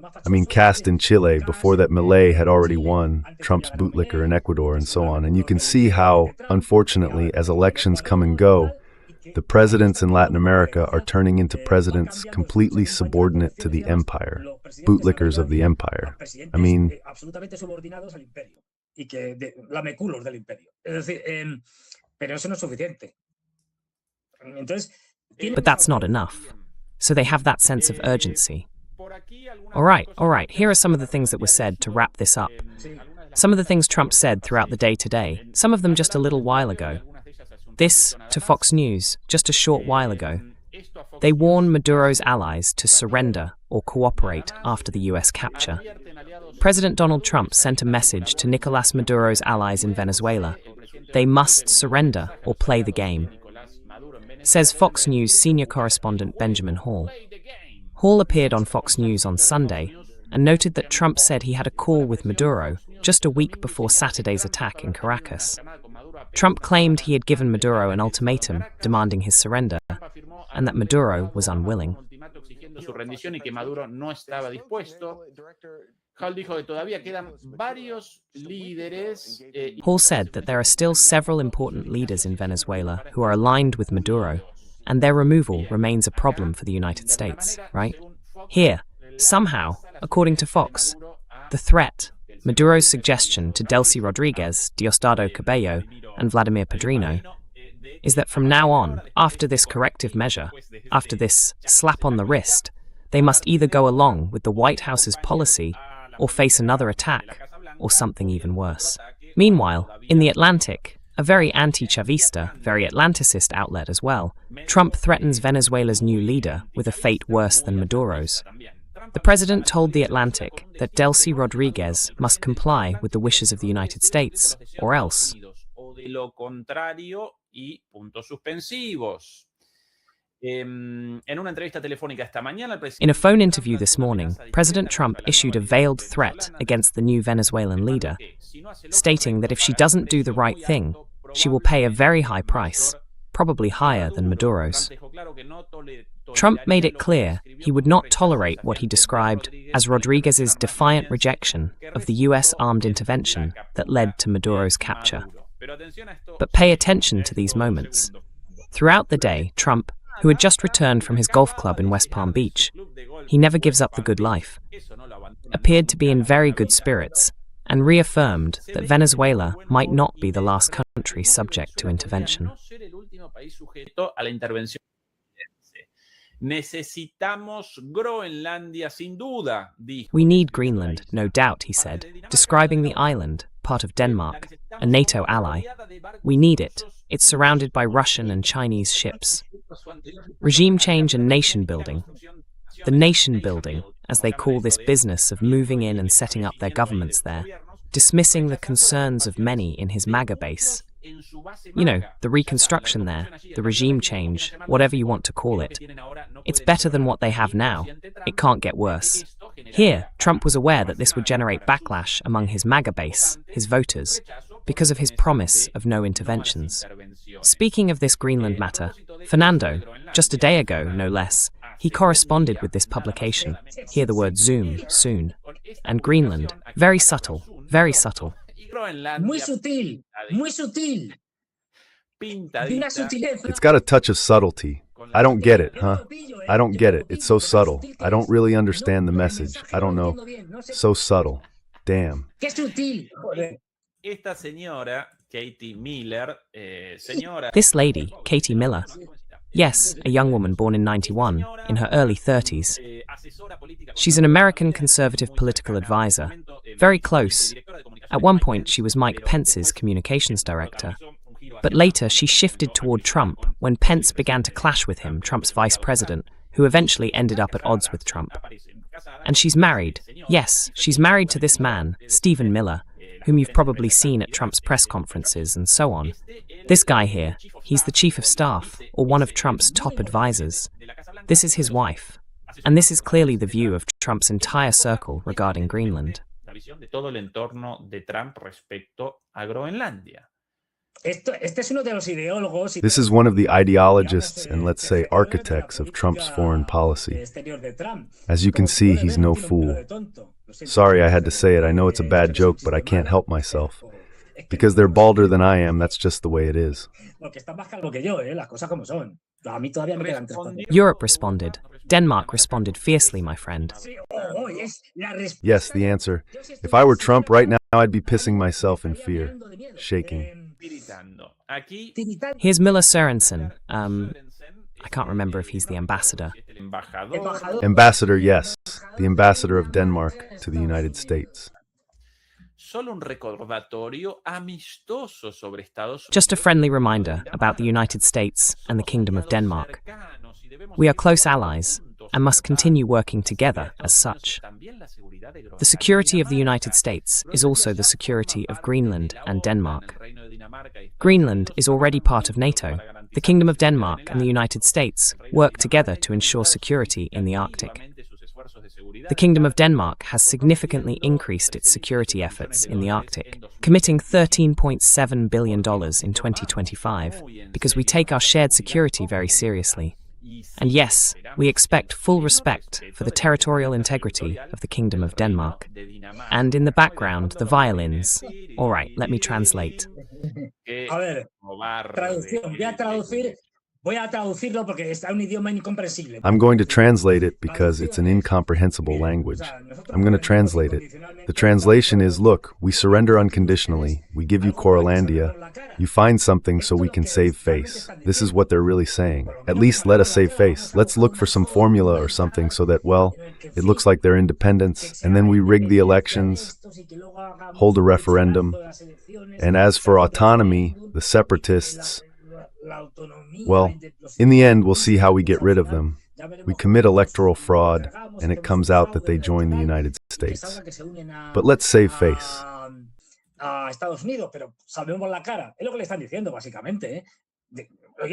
Cast in Chile, before that Milei had already won, Trump's bootlicker in Ecuador and so on. And you can see how, unfortunately, as elections come and go, the presidents in Latin America are turning into presidents completely subordinate to the empire, bootlickers of the empire. But that's not enough. So they have that sense of urgency. All right, here are some of the things that were said to wrap this up. Some of the things Trump said throughout the day today, some of them just a little while ago. This to Fox News just a short while ago. They warn Maduro's allies to surrender or cooperate after the US capture. President Donald Trump sent a message to Nicolás Maduro's allies in Venezuela. They must surrender or play the game. Says Fox News senior correspondent Benjamin Hall. Hall appeared on Fox News on Sunday and noted that Trump said he had a call with Maduro just a week before Saturday's attack in Caracas. Trump claimed he had given Maduro an ultimatum demanding his surrender and that Maduro was unwilling. Hall said that there are still several important leaders in Venezuela who are aligned with Maduro, and their removal remains a problem for the United States, right? Here, somehow, according to Fox, the threat, Maduro's suggestion to Delcy Rodriguez, Diosdado Cabello, and Vladimir Padrino, is that from now on, after this corrective measure, after this slap on the wrist, they must either go along with the White House's policy or face another attack, or something even worse. Meanwhile, in The Atlantic, a very anti-Chavista, very Atlanticist outlet as well, Trump threatens Venezuela's new leader with a fate worse than Maduro's. The president told The Atlantic that Delcy Rodriguez must comply with the wishes of the United States, or else. In a phone interview this morning, President Trump issued a veiled threat against the new Venezuelan leader, stating that if she doesn't do the right thing, she will pay a very high price, probably higher than Maduro's. Trump made it clear he would not tolerate what he described as Rodriguez's defiant rejection of the US armed intervention that led to Maduro's capture. But pay attention to these moments. Throughout the day, Trump, who had just returned from his golf club in West Palm Beach, he never gives up the good life, appeared to be in very good spirits, and reaffirmed that Venezuela might not be the last country subject to intervention. We need Greenland, no doubt, he said, describing the island, part of Denmark, a NATO ally. We need it. It's surrounded by Russian and Chinese ships. Regime change and nation building. The nation building, as they call this business of moving in and setting up their governments there, dismissing the concerns of many in his MAGA base. You know, the reconstruction there, the regime change, whatever you want to call it. It's better than what they have now. It can't get worse. Here, Trump was aware that this would generate backlash among his MAGA base, his voters, because of his promise of no interventions. Speaking of this Greenland matter, Fernando, just a day ago, no less, he corresponded with this publication, hear the word Zoom, soon, and Greenland, very subtle, very subtle. Muy sutil, muy sutil. It's got a touch of subtlety. I don't get it, huh? I don't get it. It's so subtle. I don't really understand the message. I don't know. So subtle. Damn. This lady, Katie Miller, yes, a young woman born in 91, in her early 30s. She's an American conservative political advisor, very close. At one point, she was Mike Pence's communications director. But later, she shifted toward Trump when Pence began to clash with him, Trump's vice president, who eventually ended up at odds with Trump. And she's married. Yes, she's married to this man, Stephen Miller, whom you've probably seen at Trump's press conferences and so on. This guy here, he's the chief of staff, or one of Trump's top advisors. This is his wife. And this is clearly the view of Trump's entire circle regarding Greenland. This is one of the ideologists and, let's say, architects of Trump's foreign policy. As you can see, he's no fool. Sorry I had to say it. I know it's a bad joke, but I can't help myself. Because they're balder than I am, that's just the way it is. Europe responded. Denmark responded fiercely, my friend. Yes, the answer. If I were Trump right now, I'd be pissing myself in fear, shaking. Here's Miller Sørensen. I can't remember if he's the ambassador. Ambassador, yes. The ambassador of Denmark to the United States. Just a friendly reminder about the United States and the Kingdom of Denmark. We are close allies and must continue working together as such. The security of the United States is also the security of Greenland and Denmark. Greenland is already part of NATO. The Kingdom of Denmark and the United States work together to ensure security in the Arctic. The Kingdom of Denmark has significantly increased its security efforts in the Arctic, committing $13.7 billion in 2025, because we take our shared security very seriously. And yes, we expect full respect for the territorial integrity of the Kingdom of Denmark. And in the background, the violins. All right, let me translate. I'm going to translate it because it's an incomprehensible language. I'm going to translate it. The translation is, look, we surrender unconditionally. We give you Coralandia. You find something so we can save face. This is what they're really saying. At least let us save face. Let's look for some formula or something so that, well, it looks like their independence, and then we rig the elections, hold a referendum. And as for autonomy, the separatists, well, in the end, we'll see how we get rid of them. We commit electoral fraud, and it comes out that they join the United States. But let's save face.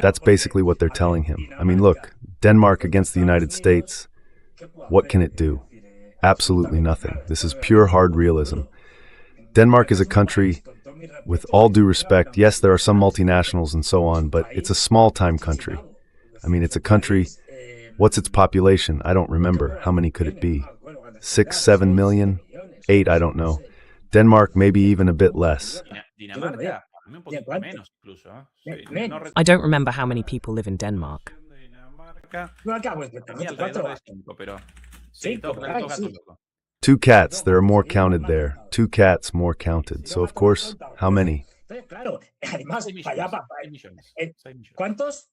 That's basically what they're telling him. I mean, look, Denmark against the United States, what can it do? Absolutely nothing. This is pure hard realism. Denmark is a country, with all due respect, yes, there are some multinationals and so on, but it's a small-time country. I mean, it's a country, what's its population? I don't remember. How many could it be? 6, 7 million? 8, I don't know. Denmark, maybe even a bit less. A mí un ¿De poquito cuánto? menos incluso, ¿eh? Sí, no Menos. I don't remember how many people live in Denmark. Dinamarca No, acá, pues, tenía cuatro, alrededor de 5, pero sí, cinco, por ahí, dos gatos sí. locos. 2 cats, there are more counted there. 2 cats, more counted. So, of course, how many? Entonces, claro, además, 6 para allá, millones. para, 6 millones. eh, 6 millones. ¿cuántos?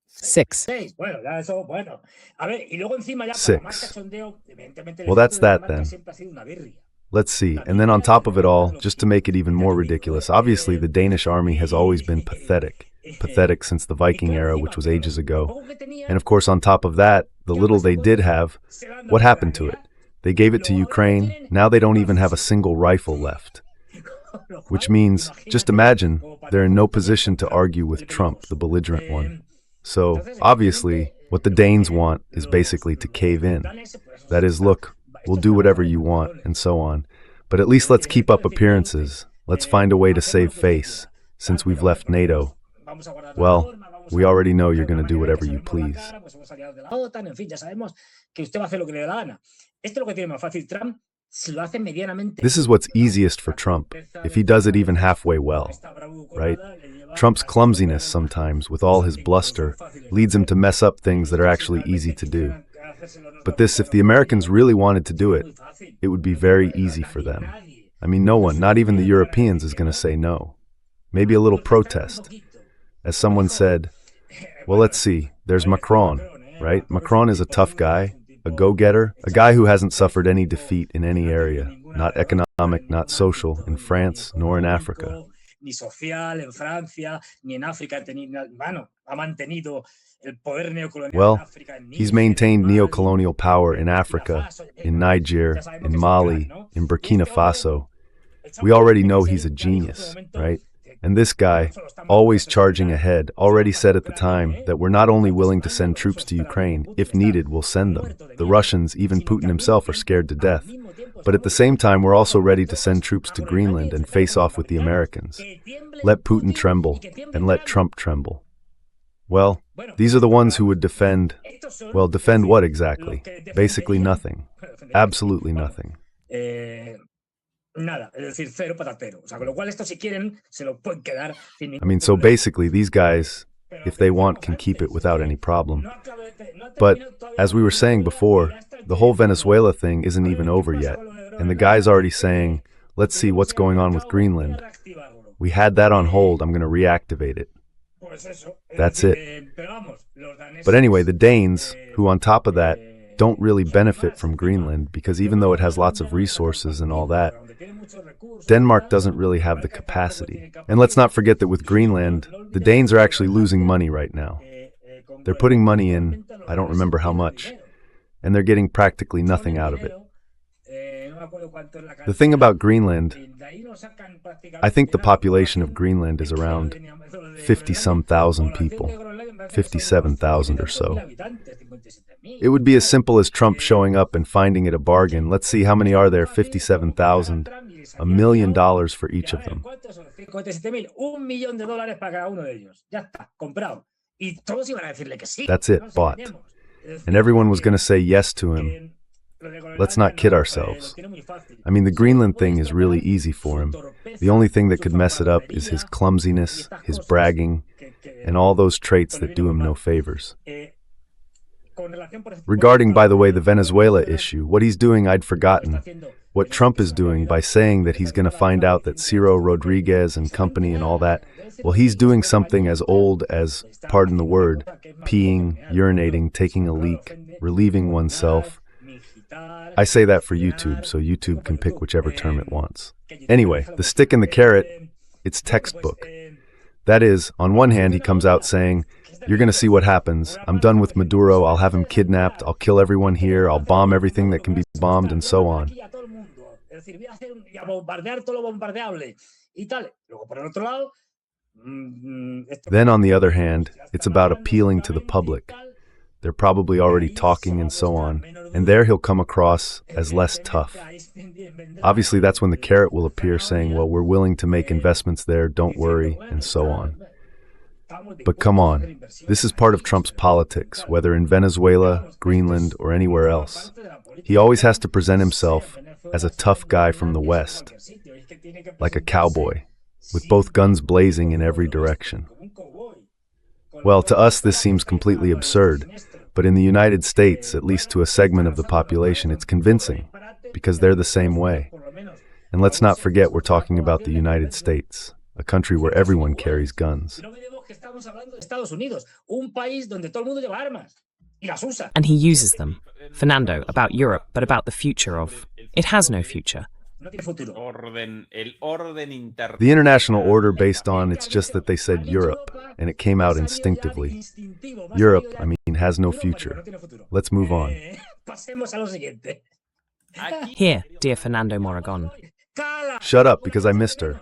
6. 6. Bueno, ya eso, bueno. A ver, y luego encima ya, para más 6. cachondeo, evidentemente el Well, ejército that's de that Dinamarca then. siempre ha sido una birria. Let's see. And then on top of it all, just to make it even more ridiculous, obviously the Danish army has always been pathetic. Pathetic since the Viking era, which was ages ago. And of course, on top of that, the little they did have, what happened to it? They gave it to Ukraine, now they don't even have a single rifle left. Which means, just imagine, they're in no position to argue with Trump, the belligerent one. So, obviously, what the Danes want is basically to cave in. That is, look, we'll do whatever you want, and so on. But at least let's keep up appearances. Let's find a way to save face, since we've left NATO. Well, we already know you're going to do whatever you please. En fin, ya sabemos que usted va a hacer lo que le dé la gana. Esto es lo que tiene más fácil Trump, si lo hace medianamente. This is what's easiest for Trump, if he does it even halfway well, right? Trump's clumsiness sometimes, with all his bluster, leads him to mess up things that are actually easy to do. But this, if the Americans really wanted to do it, it would be very easy for them. I mean, no one, not even the Europeans, is going to say no. Maybe a little protest. As someone said, well, let's see, there's Macron, right? Macron is a tough guy, a go-getter, a guy who hasn't suffered any defeat in any area, not economic, not social, in France, nor in Africa. Ni social en Francia, ni en África, ha mantenido el poder neocolonial Well, en África. he's maintained neocolonial power in Africa, in Niger, in Mali, in Burkina Faso. We already know he's a genius, right? And this guy, always charging ahead, already said at the time that we're not only willing to send troops to Ukraine, if needed, we'll send them. The Russians, even Putin himself, are scared to death. But at the same time, we're also ready to send troops to Greenland and face off with the Americans. Let Putin tremble, and let Trump tremble. Well, these are the ones who would defend, well, defend what exactly? Basically nothing. Absolutely nothing. Nada, es decir, cero patatero. O sea, con lo cual esto si quieren se lo pueden quedar sin ningún I mean, so problema. basically these guys, if they want, can keep it without any problem. But, as we were saying before, the whole Venezuela thing isn't even over yet. And the guy's already saying, let's see what's going on with Greenland. We had that on hold, I'm going to reactivate it. That's it. But anyway, the Danes, who on top of that, don't really benefit from Greenland because even though it has lots of resources and all that, Denmark doesn't really have the capacity. And let's not forget that with Greenland, the Danes are actually losing money right now. They're putting money in, I don't remember how much, and they're getting practically nothing out of it. The thing about Greenland, I think the population of Greenland is around 50-some thousand people, 57,000 or so. It would be as simple as Trump showing up and finding it a bargain. Let's see, how many are there? 57,000. $1 million for each of them. $1 millón para cada uno de ellos. Ya está, comprado. Y todos iban a decirle que sí. That's it, bought. And everyone was going to say yes to him. Let's not kid ourselves. I mean, the Greenland thing is really easy for him. The only thing that could mess it up is his clumsiness, his bragging, and all those traits that do him no favors. Regarding, by the way, the Venezuela issue, what he's doing I'd forgotten. What Trump is doing by saying that he's going to find out that Ciro Rodriguez and company and all that, well, he's doing something as old as, pardon the word, peeing, urinating, taking a leak, relieving oneself. I say that for YouTube, so YouTube can pick whichever term it wants. Anyway, the stick and the carrot, it's textbook. That is, on one hand, he comes out saying, you're going to see what happens. I'm done with Maduro. I'll have him kidnapped. I'll kill everyone here. I'll bomb everything that can be bombed and so on. Then, on the other hand, it's about appealing to the public. They're probably already talking and so on, and there he'll come across as less tough. Obviously, that's when the carrot will appear saying, well, we're willing to make investments there, don't worry, and so on. But come on, this is part of Trump's politics, whether in Venezuela, Greenland, or anywhere else. He always has to present himself as a tough guy from the West, like a cowboy. with both guns blazing in every direction. Well, to us this seems completely absurd, but in the United States, at least to a segment of the population, it's convincing, because they're the same way. And let's not forget we're talking about the United States, a country where everyone carries guns. And he uses them. Fernando, about Europe, but about the future of... It has no future. The international order based on, it's just that they said Europe, and it came out instinctively. Europe, has no future. Let's move on. Here, dear Fernando Moragón. Shut up, because I missed her.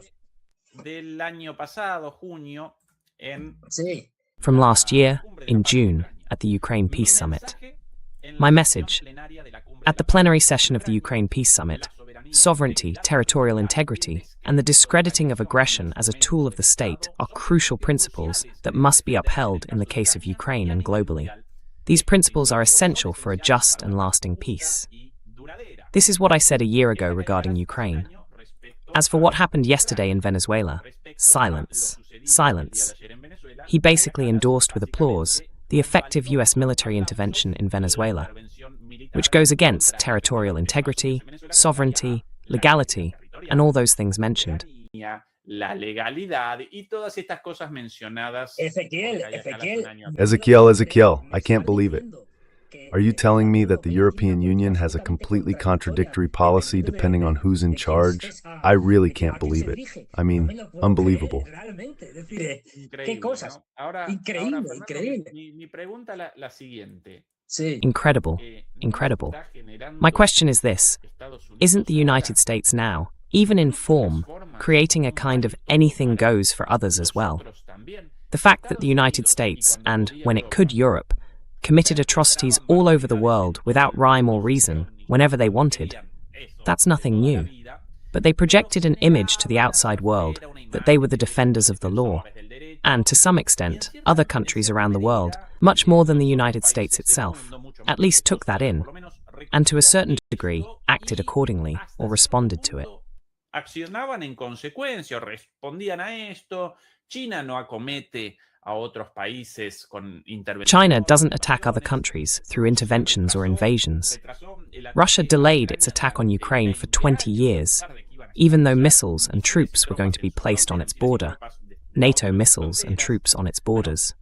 From last year, in June, at the Ukraine Peace Summit. My message. At the plenary session of the Ukraine Peace Summit, sovereignty, territorial integrity, and the discrediting of aggression as a tool of the state are crucial principles that must be upheld in the case of Ukraine and globally. These principles are essential for a just and lasting peace. This is what I said a year ago regarding Ukraine. As for what happened yesterday in Venezuela, silence. Silence. He basically endorsed with applause the effective US military intervention in Venezuela, which goes against territorial integrity, sovereignty, legality, and all those things mentioned. Ezequiel, I can't believe it. Are you telling me that the European Union has a completely contradictory policy depending on who's in charge? I really can't believe it. Unbelievable. Incredible. Incredible. My question is this. Isn't the United States now, even in form, creating a kind of anything goes for others as well? The fact that the United States, and when it could Europe, committed atrocities all over the world without rhyme or reason, whenever they wanted, that's nothing new. But they projected an image to the outside world that they were the defenders of the law, and to some extent, other countries around the world, much more than the United States itself, at least took that in, and to a certain degree, acted accordingly or responded to it. China doesn't attack other countries through interventions or invasions. Russia delayed its attack on Ukraine for 20 years, even though missiles and troops were going to be placed on its border, NATO missiles and troops on its borders.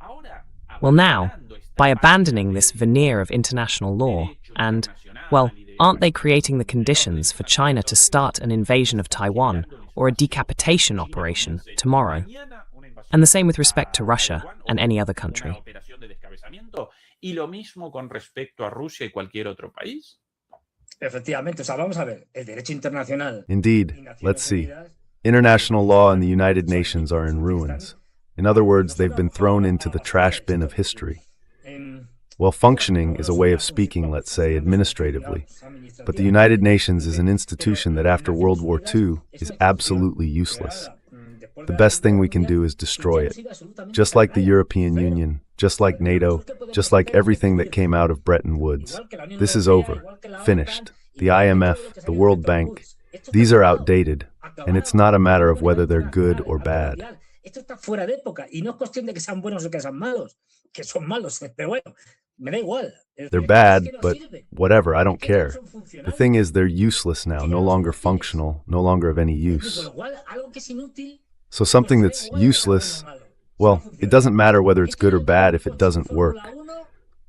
Well now, by abandoning this veneer of international law and, well, aren't they creating the conditions for China to start an invasion of Taiwan or a decapitation operation tomorrow? And the same with respect to Russia and any other country. Indeed. Let's see. International law and the United Nations are in ruins. In other words, they've been thrown into the trash bin of history. Well, functioning is a way of speaking, let's say, administratively. But the United Nations is an institution that after World War II is absolutely useless. The best thing we can do is destroy it. Just like the European Union, just like NATO, just like everything that came out of Bretton Woods. This is over. Finished. The IMF, the World Bank, these are outdated, and it's not a matter of whether they're good or bad. They're bad, but whatever, I don't care. The thing is, they're useless now, no longer functional, no longer of any use. So something that's useless, well, it doesn't matter whether it's good or bad if it doesn't work.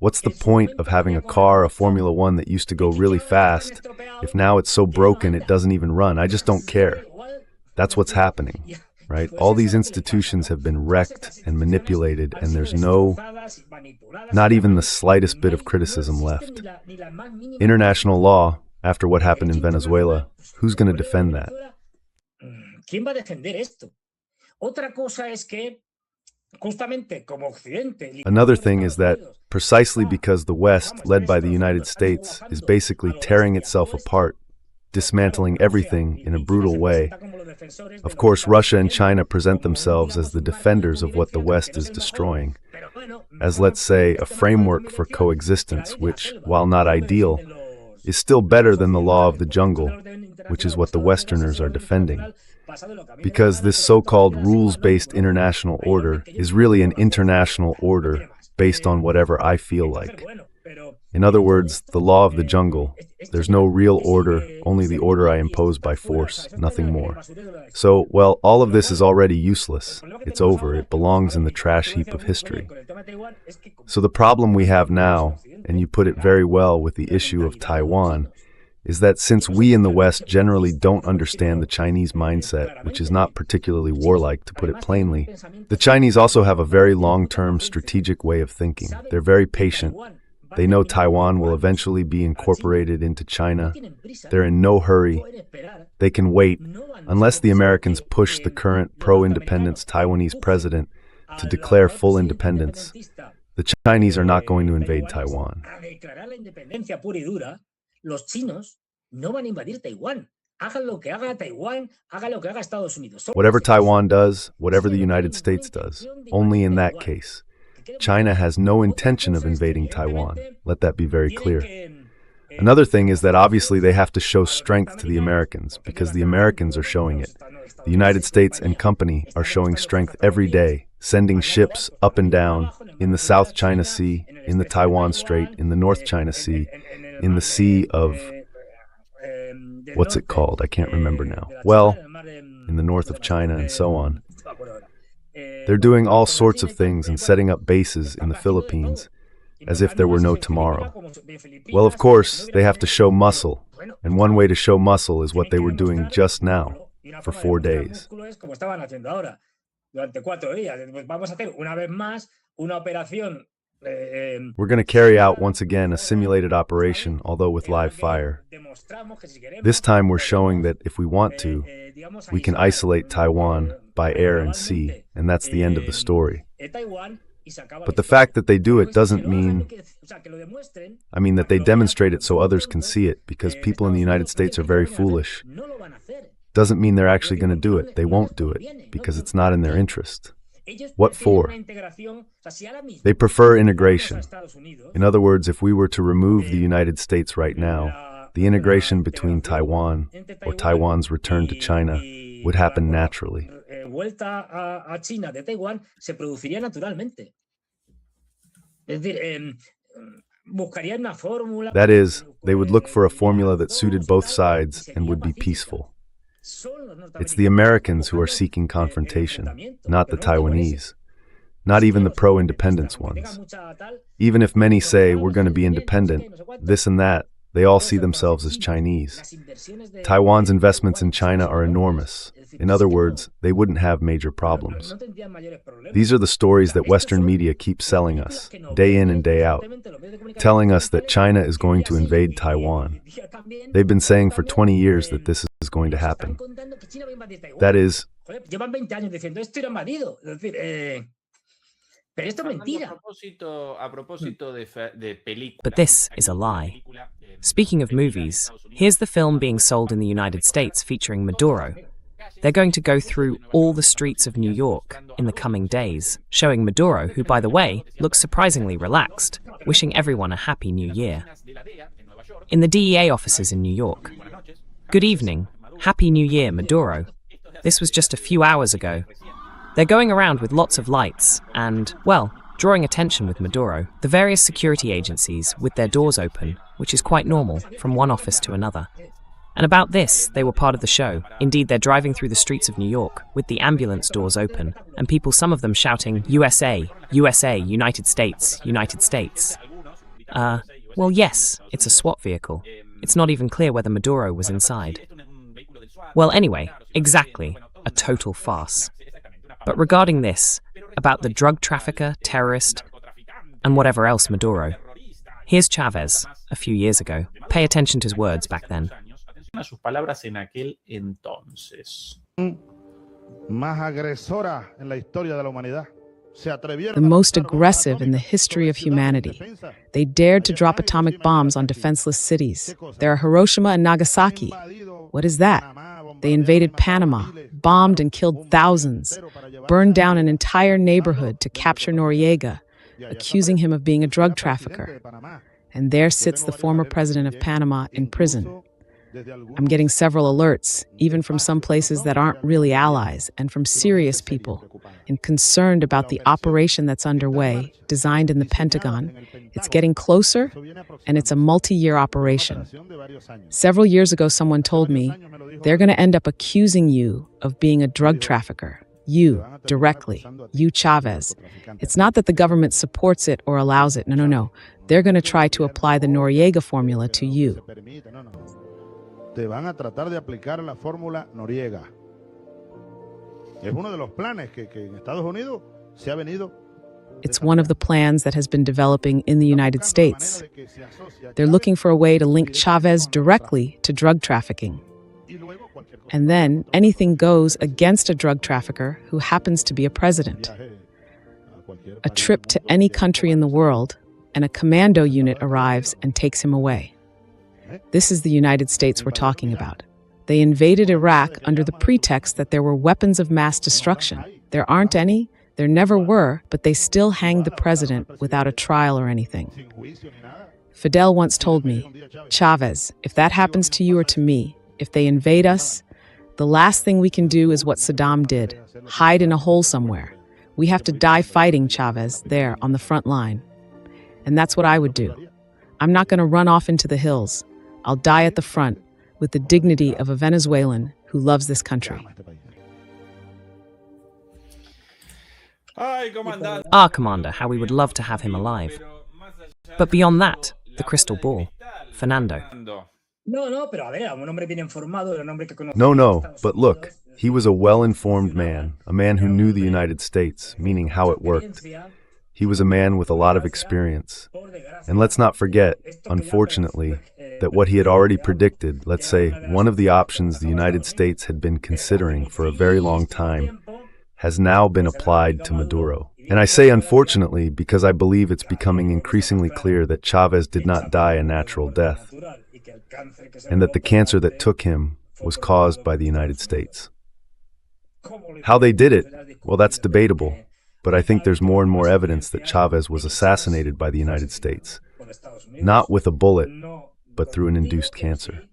What's the point of having a car, a Formula One that used to go really fast, if now it's so broken it doesn't even run? I just don't care. That's what's happening, right? All these institutions have been wrecked and manipulated, and there's not even the slightest bit of criticism left. International law, after what happened in Venezuela, who's going to defend that? Another thing is that, precisely because the West, led by the United States, is basically tearing itself apart, dismantling everything in a brutal way, of course Russia and China present themselves as the defenders of what the West is destroying, as, let's say, a framework for coexistence which, while not ideal, is still better than the law of the jungle, which is what the Westerners are defending. Because this so-called rules-based international order is really an international order based on whatever I feel like. In other words, the law of the jungle. There's no real order, only the order I impose by force, nothing more. So, well, all of this is already useless. It's over. It belongs in the trash heap of history. So the problem we have now, and you put it very well with the issue of Taiwan, is that since we in the West generally don't understand the Chinese mindset, which is not particularly warlike, to put it plainly, the Chinese also have a very long-term strategic way of thinking. They're very patient. They know Taiwan will eventually be incorporated into China. They're in no hurry. They can wait, unless the Americans push the current pro-independence Taiwanese president to declare full independence. The Chinese are not going to invade Taiwan. Whatever Taiwan does, whatever the United States does, only in that case. China has no intention of invading Taiwan. Let that be very clear. Another thing is that obviously they have to show strength to the Americans, because the Americans are showing it. The United States and company are showing strength every day, sending ships up and down in the South China Sea, in the Taiwan Strait, in the North China Sea, in the Sea of... what's it called? I can't remember now. Well, in the north of China and so on. They're doing all sorts of things and setting up bases in the Philippines, as if there were no tomorrow. Well, of course, they have to show muscle, and one way to show muscle is what they were doing just now, for 4 days. We're going to carry out once again a simulated operation, although with live fire. This time we're showing that if we want to, we can isolate Taiwan by air and sea, and that's the end of the story. But the fact that they do it doesn't mean, that they demonstrate it so others can see it, because people in the United States are very foolish. Doesn't mean they're actually going to do it. They won't do it, because it's not in their interest. What for? They prefer integration. In other words, if we were to remove the United States right now, the integration between Taiwan, or Taiwan's return to China, would happen naturally. That is, they would look for a formula that suited both sides and would be peaceful. It's the Americans who are seeking confrontation, not the Taiwanese, not even the pro-independence ones. Even if many say we're going to be independent, this and that, they all see themselves as Chinese. Taiwan's investments in China are enormous. In other words, they wouldn't have major problems. These are the stories that Western media keep selling us, day in and day out, telling us that China is going to invade Taiwan. They've been saying for 20 years that this is going to happen. That is... But this is a lie. Speaking of movies, here's the film being sold in the United States featuring Maduro. They're going to go through all the streets of New York in the coming days, showing Maduro, who, by the way, looks surprisingly relaxed, wishing everyone a happy new year. In the DEA offices in New York. Good evening. Happy New Year, Maduro. This was just a few hours ago. They're going around with lots of lights and, well, drawing attention with Maduro, the various security agencies with their doors open, which is quite normal, from one office to another. And about this, they were part of the show. Indeed, they're driving through the streets of New York with the ambulance doors open, and people, some of them shouting, USA, USA, United States, United States. Well, yes, it's a SWAT vehicle. It's not even clear whether Maduro was inside. Well, anyway, exactly, a total farce. But regarding this, about the drug trafficker, terrorist, and whatever else Maduro, here's Chavez, a few years ago. Pay attention to his words back then. The most aggressive in the history of humanity. They dared to drop atomic bombs on defenseless cities. There are Hiroshima and Nagasaki. What is that? They invaded Panama, bombed and killed thousands, burned down an entire neighborhood to capture Noriega, accusing him of being a drug trafficker. And there sits the former president of Panama in prison. I'm getting several alerts, even from some places that aren't really allies, and from serious people, and concerned about the operation that's underway, designed in the Pentagon. It's getting closer, and it's a multi-year operation. Several years ago, someone told me, they're going to end up accusing you of being a drug trafficker. You, directly. You, Chavez. It's not that the government supports it or allows it. No. They're going to try to apply the Noriega formula to you. Te van a tratar de aplicar la fórmula Noriega. Es uno de los planes que en Estados Unidos se ha venido. It's one of the plans that has been developing in the United States. They're looking for a way to link Chavez directly to drug trafficking. And then anything goes against a drug trafficker who happens to be a president. A trip to any country in the world, and a commando unit arrives and takes him away. This is the United States we're talking about. They invaded Iraq under the pretext that there were weapons of mass destruction. There aren't any, there never were, but they still hanged the president without a trial or anything. Fidel once told me, Chavez, if that happens to you or to me, if they invade us, the last thing we can do is what Saddam did, hide in a hole somewhere. We have to die fighting, Chavez, there on the front line. And that's what I would do. I'm not going to run off into the hills. I'll die at the front with the dignity of a Venezuelan who loves this country. Our commander, how we would love to have him alive. But beyond that, the crystal ball. Fernando. No, but look, he was a well-informed man, a man who knew the United States, meaning how it worked. He was a man with a lot of experience. And let's not forget, unfortunately, that what he had already predicted, let's say, one of the options the United States had been considering for a very long time, has now been applied to Maduro. And I say unfortunately because I believe it's becoming increasingly clear that Chavez did not die a natural death, and that the cancer that took him was caused by the United States. How they did it, well, that's debatable, but I think there's more and more evidence that Chavez was assassinated by the United States, not with a bullet, but through an induced cancer.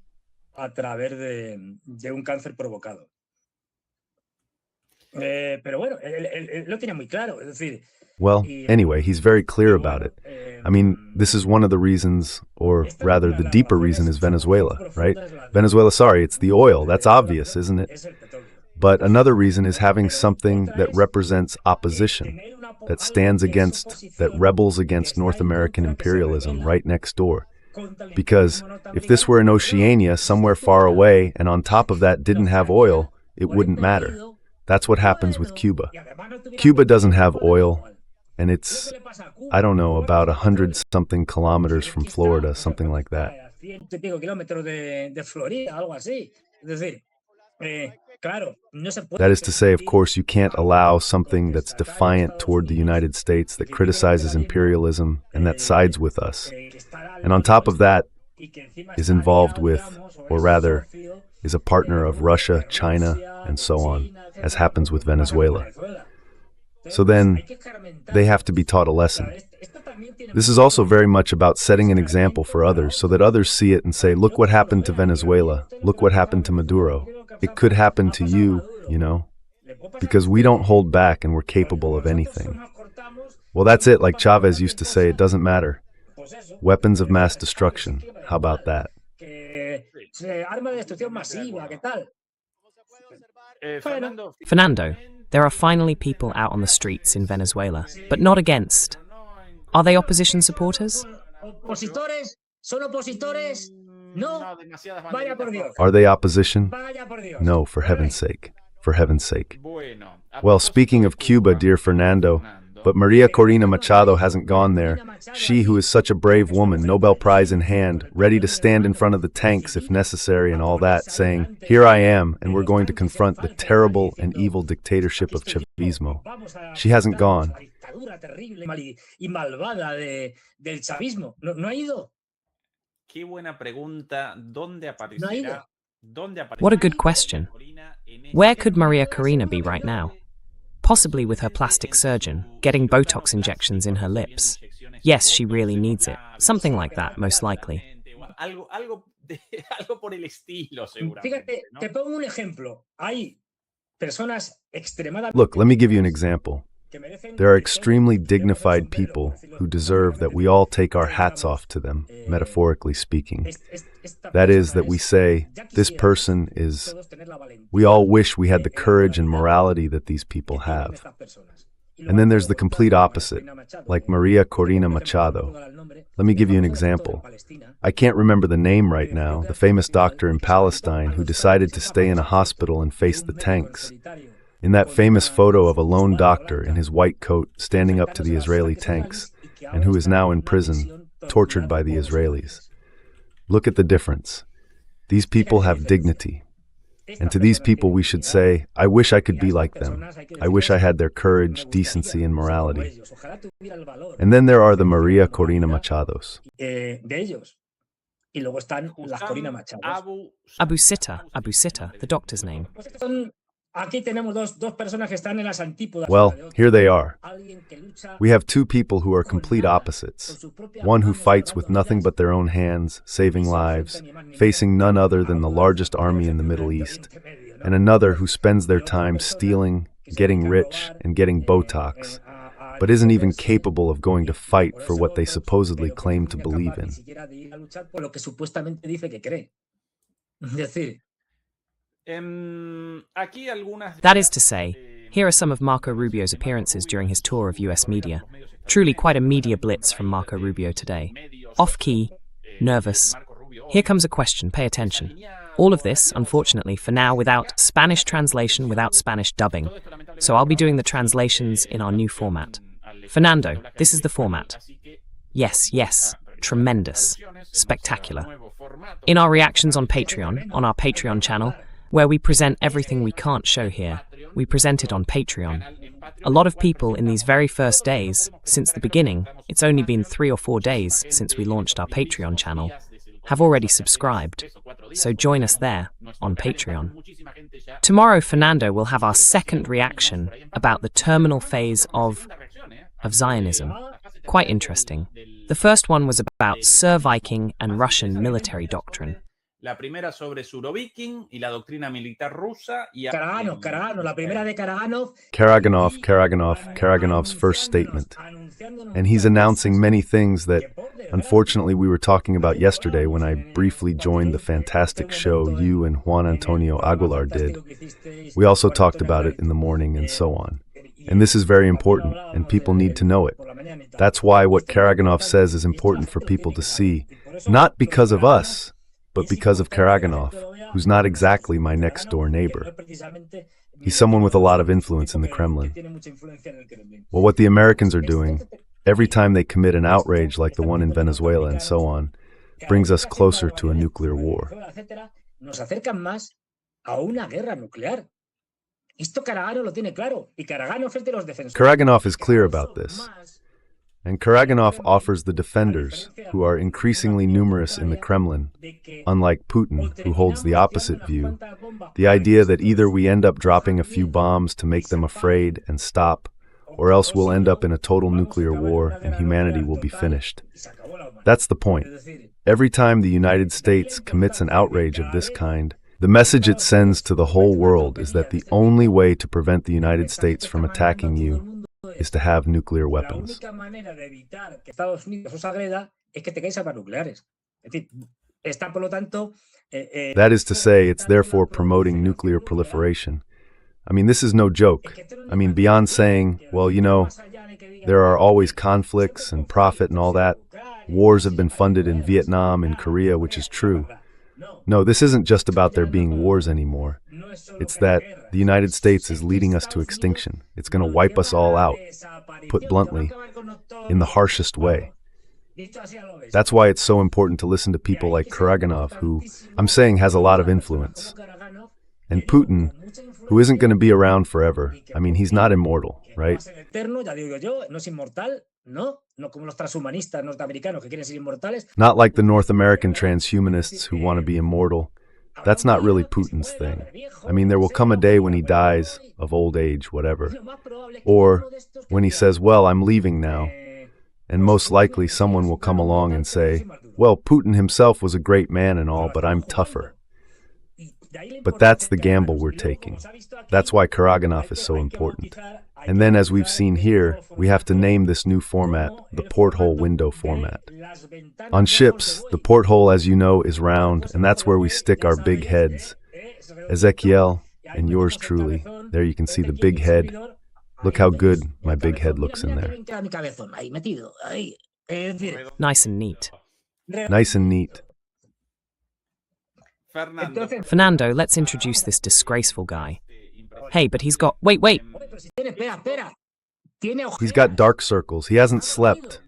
Well, anyway, he's very clear about it. I mean, this is one of the reasons, or rather the deeper reason is Venezuela, right? Venezuela, sorry, it's the oil. That's obvious, isn't it? But another reason is having something that represents opposition, that stands against, that rebels against North American imperialism right next door. Because if this were in Oceania, somewhere far away, and on top of that didn't have oil, it wouldn't matter. That's what happens with Cuba. Cuba doesn't have oil, and it's, I don't know, about 100-something kilometers from Florida, something like that. That is to say, of course, you can't allow something that's defiant toward the United States, that criticizes imperialism, and that sides with us. And on top of that, is involved with, or rather, is a partner of Russia, China, and so on, as happens with Venezuela. So then, they have to be taught a lesson. This is also very much about setting an example for others, so that others see it and say, look what happened to Venezuela, look what happened to Maduro. It could happen to you, you know, because we don't hold back and we're capable of anything. Well, that's it, like Chavez used to say, it doesn't matter. Weapons of mass destruction, how about that? Fernando, there are finally people out on the streets in Venezuela, but not against. Are they opposition supporters? Are they opposition? No, for heaven's sake. For heaven's sake. Well, speaking of Cuba, dear Fernando, but Maria Corina Machado hasn't gone there. She who is such a brave woman, Nobel Prize in hand, ready to stand in front of the tanks if necessary and all that, saying, here I am, and we're going to confront the terrible and evil dictatorship of Chavismo. She hasn't gone. What a good question. Where could Maria Corina be right now? Possibly with her plastic surgeon, getting Botox injections in her lips. Yes, she really needs it. Something like that, most likely. algo por el estilo, seguramente. Fíjate, ¿no? te pongo un ejemplo. Hay personas extremadamente... Look, let me give you an example. There are extremely dignified people who deserve that we all take our hats off to them, metaphorically speaking. That is, that we say, this person is... We all wish we had the courage and morality that these people have. And then there's the complete opposite, like Maria Corina Machado. Let me give you an example. I can't remember the name right now, the famous doctor in Palestine who decided to stay in a hospital and face the tanks. In that famous photo of a lone doctor in his white coat standing up to the Israeli tanks, and who is now in prison, tortured by the Israelis. Look at the difference. These people have dignity. And to these people we should say, I wish I could be like them. I wish I had their courage, decency, and morality. And then there are the Maria Corina Machados. Abu Sitta, the doctor's name. Well, here they are. We have two people who are complete opposites. One who fights with nothing but their own hands, saving lives, facing none other than the largest army in the Middle East, and another who spends their time stealing, getting rich, and getting Botox, but isn't even capable of going to fight for what they supposedly claim to believe in. That is to say, here are some of Marco Rubio's appearances during his tour of US media. Truly quite a media blitz from Marco Rubio today. Off-key, nervous. Here comes a question, pay attention. All of this, unfortunately, for now without Spanish translation, without Spanish dubbing. So I'll be doing the translations in our new format. Fernando, this is the format. Yes, tremendous, spectacular. In our reactions on Patreon, on our Patreon channel, where we present everything we can't show here, we present it on Patreon. A lot of people in these very first days, since the beginning, it's only been 3 or 4 days since we launched our Patreon channel, have already subscribed. So join us there, on Patreon. Tomorrow, Fernando will have our second reaction about the terminal phase of Zionism. Quite interesting. The first one was about Sir Viking and Russian military doctrine. La primera sobre Surovikin y la doctrina militar rusa. Karaganov, la primera de Karaganov. Karaganov's first statement. And he's announcing many things that, unfortunately, we were talking about yesterday when I briefly joined the fantastic show you and Juan Antonio Aguilar did. We also talked about it in the morning and so on. And this is very important, and people need to know it. That's why what Karaganov says is important for people to see, not because of us, but because of Karaganov, who's not exactly my next-door neighbor. He's someone with a lot of influence in the Kremlin. Well, what the Americans are doing, every time they commit an outrage like the one in Venezuela and so on, brings us closer to a nuclear war. Karaganov is clear about this. And Karaganov offers the defenders, who are increasingly numerous in the Kremlin, unlike Putin, who holds the opposite view, the idea that either we end up dropping a few bombs to make them afraid and stop, or else we'll end up in a total nuclear war and humanity will be finished. That's the point. Every time the United States commits an outrage of this kind, the message it sends to the whole world is that the only way to prevent the United States from attacking you is to have nuclear weapons. That is to say, it's therefore promoting nuclear proliferation. I mean, this is no joke. I mean, beyond saying, well, you know, there are always conflicts and profit and all that. Wars have been funded in Vietnam and Korea, which is true. No, this isn't just about there being wars anymore. It's that the United States is leading us to extinction. It's going to wipe us all out, put bluntly, in the harshest way. That's why it's so important to listen to people like Karaganov, who, I'm saying, has a lot of influence. And Putin, who isn't going to be around forever. I mean, he's not immortal, right? Not like the North American transhumanists who want to be immortal. That's not really Putin's thing. I mean, there will come a day when he dies, of old age, whatever. Or when he says, well, I'm leaving now. And most likely someone will come along and say, well, Putin himself was a great man and all, but I'm tougher. But that's the gamble we're taking. That's why Karaganov is so important. And then, as we've seen here, we have to name this new format the porthole window format. On ships, the porthole, as you know, is round, and that's where we stick our big heads. Ezequiel, and yours truly, there you can see the big head. Look how good my big head looks in there. Nice and neat. Nice and neat. Fernando, let's introduce this disgraceful guy. Hey, but he's got... Wait! He's got dark circles. He hasn't slept.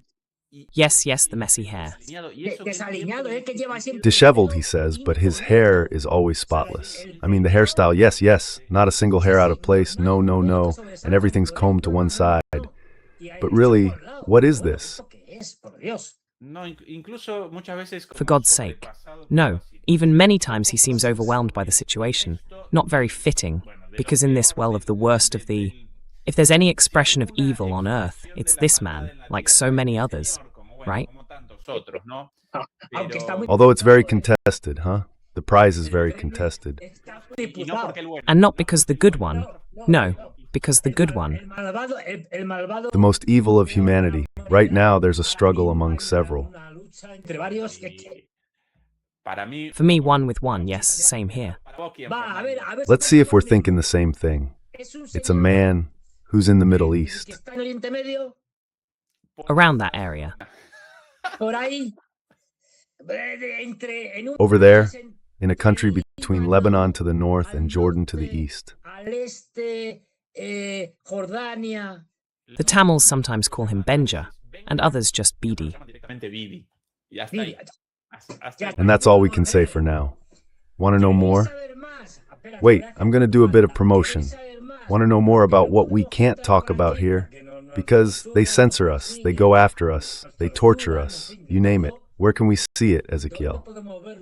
Yes, the messy hair. Disheveled, he says, but his hair is always spotless. I mean, the hairstyle, yes, not a single hair out of place, no, and everything's combed to one side. But really, what is this? For God's sake. No, even many times he seems overwhelmed by the situation, not very fitting, because in this well of the worst of the... If there's any expression of evil on earth, it's this man, like so many others, right? Although it's very contested, huh? The prize is very contested. And not because the good one. No, because the good one. The most evil of humanity. Right now, there's a struggle among several. For me, one with one, yes, same here. Let's see if we're thinking the same thing. It's a man who's in the Middle East. Around that area. Over there, in a country between Lebanon to the north and Jordan to the east. The Tamils sometimes call him Benja, and others just Bidi. And that's all we can say for now. Want to know more? Wait, I'm going to do a bit of promotion. Want to know more about what we can't talk about here? Because they censor us, they go after us, they torture us, you name it. Where can we see it, Ezequiel?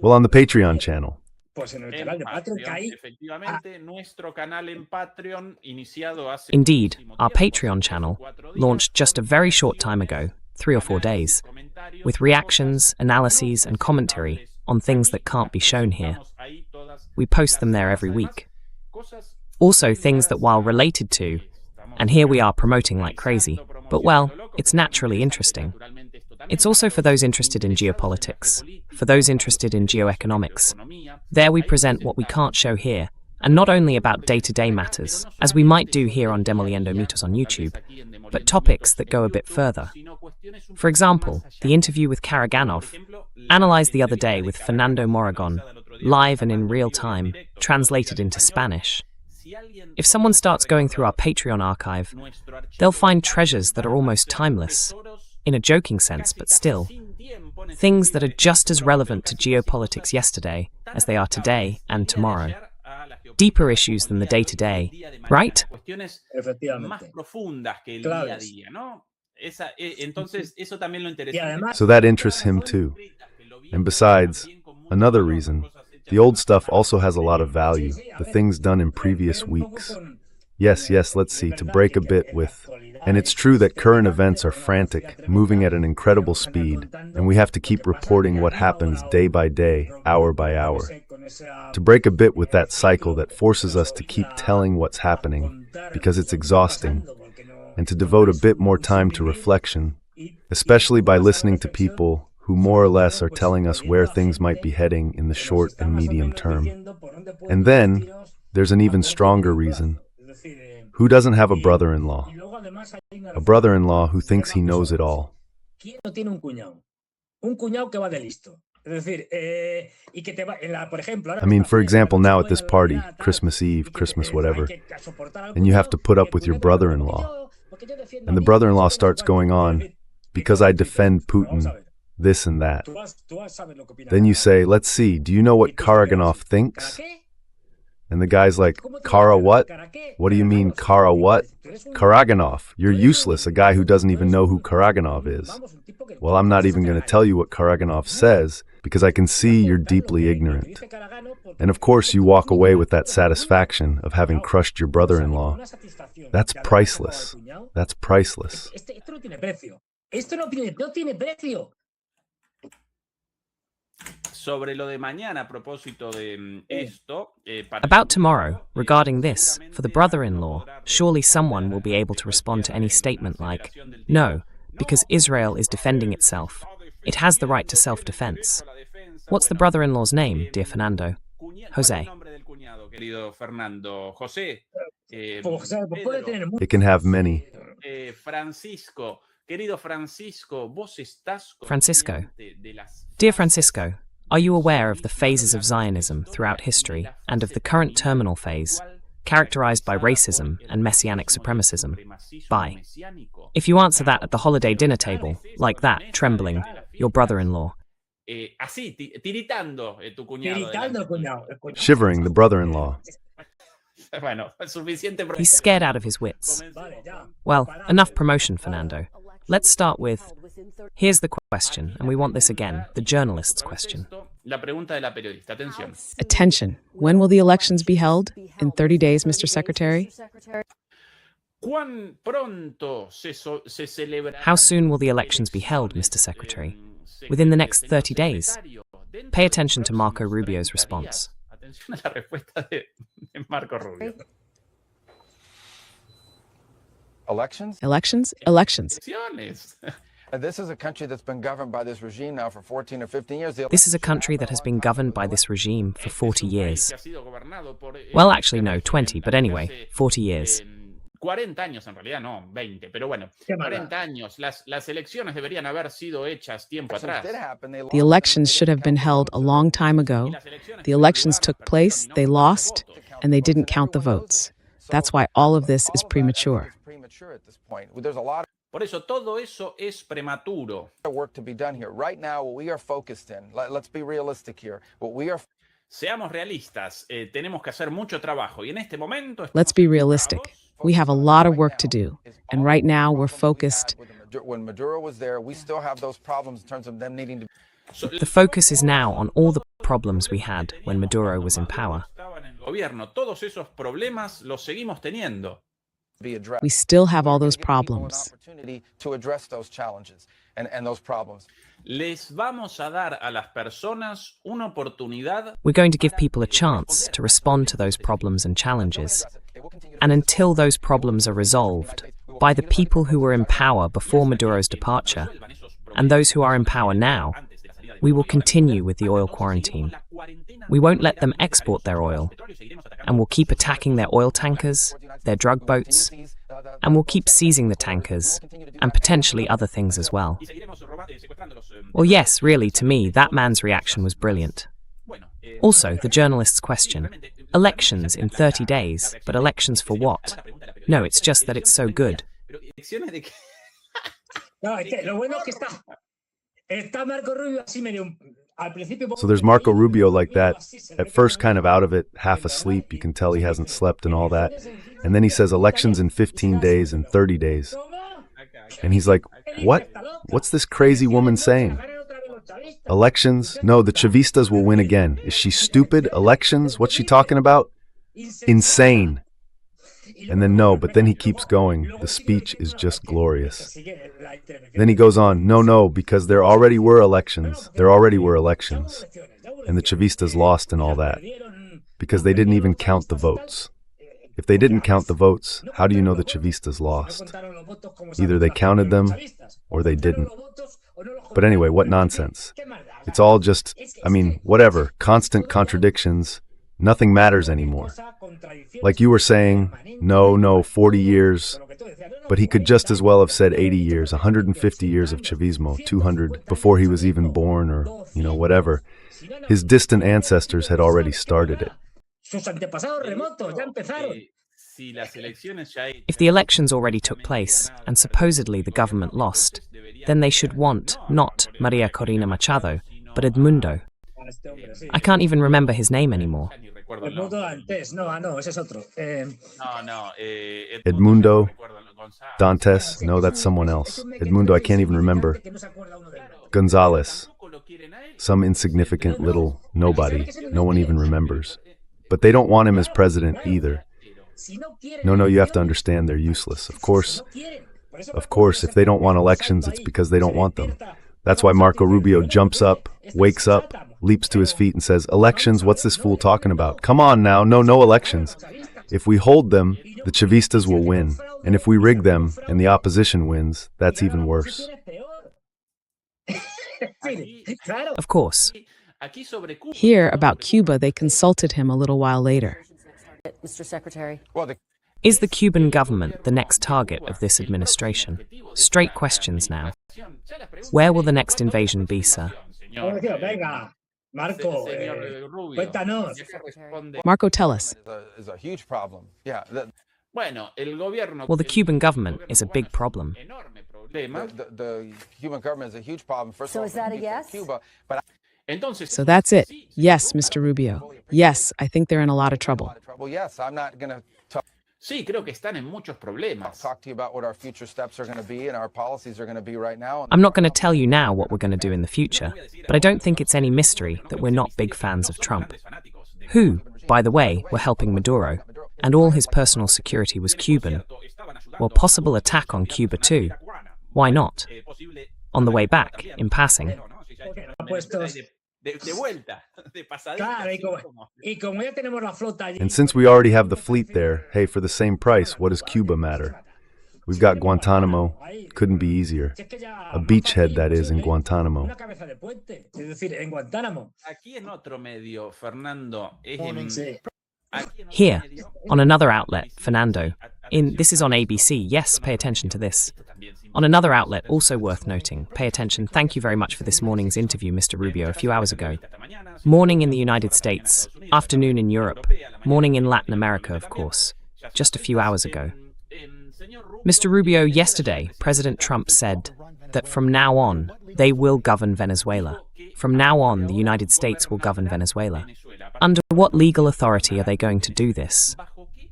Well, on the Patreon channel. Indeed, our Patreon channel, launched just a very short time ago, 3 or 4 days, with reactions, analyses, and commentary on things that can't be shown here. We post them there every week. Also things that, while related to, and here we are promoting like crazy, but well, it's naturally interesting. It's also for those interested in geopolitics, for those interested in geoeconomics. There we present what we can't show here, and not only about day-to-day matters, as we might do here on Demoliendo Mitos on YouTube, but topics that go a bit further. For example, the interview with Karaganov, analyzed the other day with Fernando Moragón, live and in real time, translated into Spanish. If someone starts going through our Patreon archive, they'll find treasures that are almost timeless, in a joking sense, but still. Things that are just as relevant to geopolitics yesterday as they are today and tomorrow. Deeper issues than the day-to-day, right? So that interests him too. And besides, another reason, the old stuff also has a lot of value, the things done in previous weeks. Yes, let's see, to break a bit with... And it's true that current events are frantic, moving at an incredible speed, and we have to keep reporting what happens day by day, hour by hour. To break a bit with that cycle that forces us to keep telling what's happening, because it's exhausting, and to devote a bit more time to reflection, especially by listening to people who more or less are telling us where things might be heading in the short and medium term. And then, there's an even stronger reason. Who doesn't have a brother-in-law? A brother-in-law who thinks he knows it all. I mean, for example, now at this party, Christmas Eve, Christmas whatever, and you have to put up with your brother-in-law. And the brother-in-law starts going on, because I defend Putin, this and that. Then you say, let's see, do you know what Karaganov thinks? And the guy's like, Kara what? What do you mean, Kara what? Karaganov. You're useless, a guy who doesn't even know who Karaganov is. Well, I'm not even going to tell you what Karaganov says, because I can see you're deeply ignorant. And of course, you walk away with that satisfaction of having crushed your brother-in-law. That's priceless. That's priceless. Sobre lo de mañana, a propósito de esto. About tomorrow, regarding this, for the brother-in-law, surely someone will be able to respond to any statement like, no, because Israel is defending itself. It has the right to self-defense. What's the brother-in-law's name, dear Fernando? Jose. Querido Fernando. José. It can have many. Francisco. Querido Francisco, vos estás Francisco. Dear Francisco, are you aware of the phases of Zionism throughout history and of the current terminal phase, characterized by racism and messianic supremacism? Bye. If you answer that at the holiday dinner table, like that, trembling, your brother-in-law. Así, tiritando tu cuñado. Shivering the brother-in-law. Bueno, suficiente. He's scared out of his wits. Well, enough promotion, Fernando. Let's start with, here's the question, and we want this again, the journalist's question. La pregunta de la periodista. Atención. Attention. When will the elections be held? In 30 days, Mr. Secretary? ¿Cuán pronto se celebrará? How soon will the elections be held, Mr. Secretary? Within the next 30 days. Pay attention to Marco Rubio's response. Atención a la respuesta de Marco Rubio. Elections? Elections? Elections. Elecciones. This is a country that's been governed by this regime now for 14 or 15 years. This is a country that has been governed by this regime for 40 years. Well, actually, no, 20, but anyway, 40 years. 40 años en realidad, no, 20, pero bueno, 40 años. Las elecciones deberían haber sido hechas tiempo atrás. The elections should have been held a long time ago. The elections took place, they lost, and they didn't count the votes. That's why all of this is premature. There's a lot Por eso todo eso es prematuro. of work to be done here. Right now, what we are focused in, let's be realistic here. What we are Seamos realistas, tenemos que hacer mucho trabajo y en este momento Let's be realistic. We have a lot of work to do, and right now we're focused. When Maduro was there, we still have those problems in terms of them needing to The focus is now on all the problems we had when Maduro was in power. Todos esos problemas los seguimos teniendo. be addressed. We still have all those We give people an problems. opportunity to address those challenges and those problems. Les vamos a dar a las personas una oportunidad. We're going to give people a chance to respond to those problems and challenges. And until those problems are resolved by the people who were in power before Maduro's departure and those who are in power now, we will continue with the oil quarantine. We won't let them export their oil, and we'll keep attacking their oil tankers, their drug boats, and we'll keep seizing the tankers, and potentially other things as well. Well, yes, really, to me, that man's reaction was brilliant. Also, the journalist's question. Elections in 30 days, but elections for what? No, it's just that it's so good. No, es que lo bueno es que está Marco Rubio así medio al principio. So there's Marco Rubio like that, at first kind of out of it, half asleep. You can tell he hasn't slept and all that. And then he says elections in 15 days and 30 days. And he's like, what? What's this crazy woman saying? Elections? No, the Chavistas will win again. Is she stupid? Elections? What's she talking about? Insane. And then no, but then he keeps going. The speech is just glorious. Then he goes on, no, because there already were elections. There already were elections. And the Chavistas lost and all that. Because they didn't even count the votes. If they didn't count the votes, how do you know the Chavistas lost? Either they counted them, or they didn't. But anyway, what nonsense. It's all just, whatever, constant contradictions. Nothing matters anymore. Like you were saying, no, 40 years. But he could just as well have said 80 years, 150 years of Chavismo, 200 before he was even born or, whatever. His distant ancestors had already started it. If the elections already took place, and supposedly the government lost, then they should want not Maria Corina Machado, but Edmundo. I can't even remember his name anymore. Edmundo Dantes? No, that's someone else. Edmundo, I can't even remember. Gonzalez. Some insignificant little nobody. No one even remembers. But they don't want him as president either. No, you have to understand they're useless. Of course, if they don't want elections, it's because they don't want them. That's why Marco Rubio jumps up, wakes up, leaps to his feet and says, "Elections, what's this fool talking about? Come on now, no elections. If we hold them, the Chavistas will win. And if we rig them and the opposition wins, that's even worse." Of course. Here, about Cuba, they consulted him a little while later. Mr. Secretary. Is the Cuban government the next target of this administration? Straight questions now. Where will the next invasion be, sir? Marco, cuéntanos. Marco, tell us. Is a huge problem. Yeah. Well, the Cuban government is a big problem. The Cuban government is a huge problem. First of all, So is that a yes? Cuba, but So that's it. Yes, Mr. Rubio. Yes, I think they're in a lot of trouble. yes, I'm not going to Sí, creo que están en muchos problemas. talk to you about what our future steps are going to be and our policies are going to be right now. I'm not going to tell you now what we're going to do in the future, but I don't think it's any mystery that we're not big fans of Trump, who, by the way, were helping Maduro, and all his personal security was Cuban. Well, possible attack on Cuba too. Why not? On the way back, in passing. And since we already have the fleet there, hey, for the same price, what does Cuba matter? We've got Guantanamo. Couldn't be easier. A beachhead, that is, in Guantanamo. Here, on another outlet, Fernando. This is on ABC. Yes, pay attention to this. On another outlet, also worth noting, pay attention. Thank you very much for this morning's interview, Mr. Rubio, a few hours ago. Morning in the United States, afternoon in Europe, morning in Latin America, of course, just a few hours ago. Mr. Rubio, yesterday, President Trump said that from now on, they will govern Venezuela. From now on, the United States will govern Venezuela. Under what legal authority are they going to do this?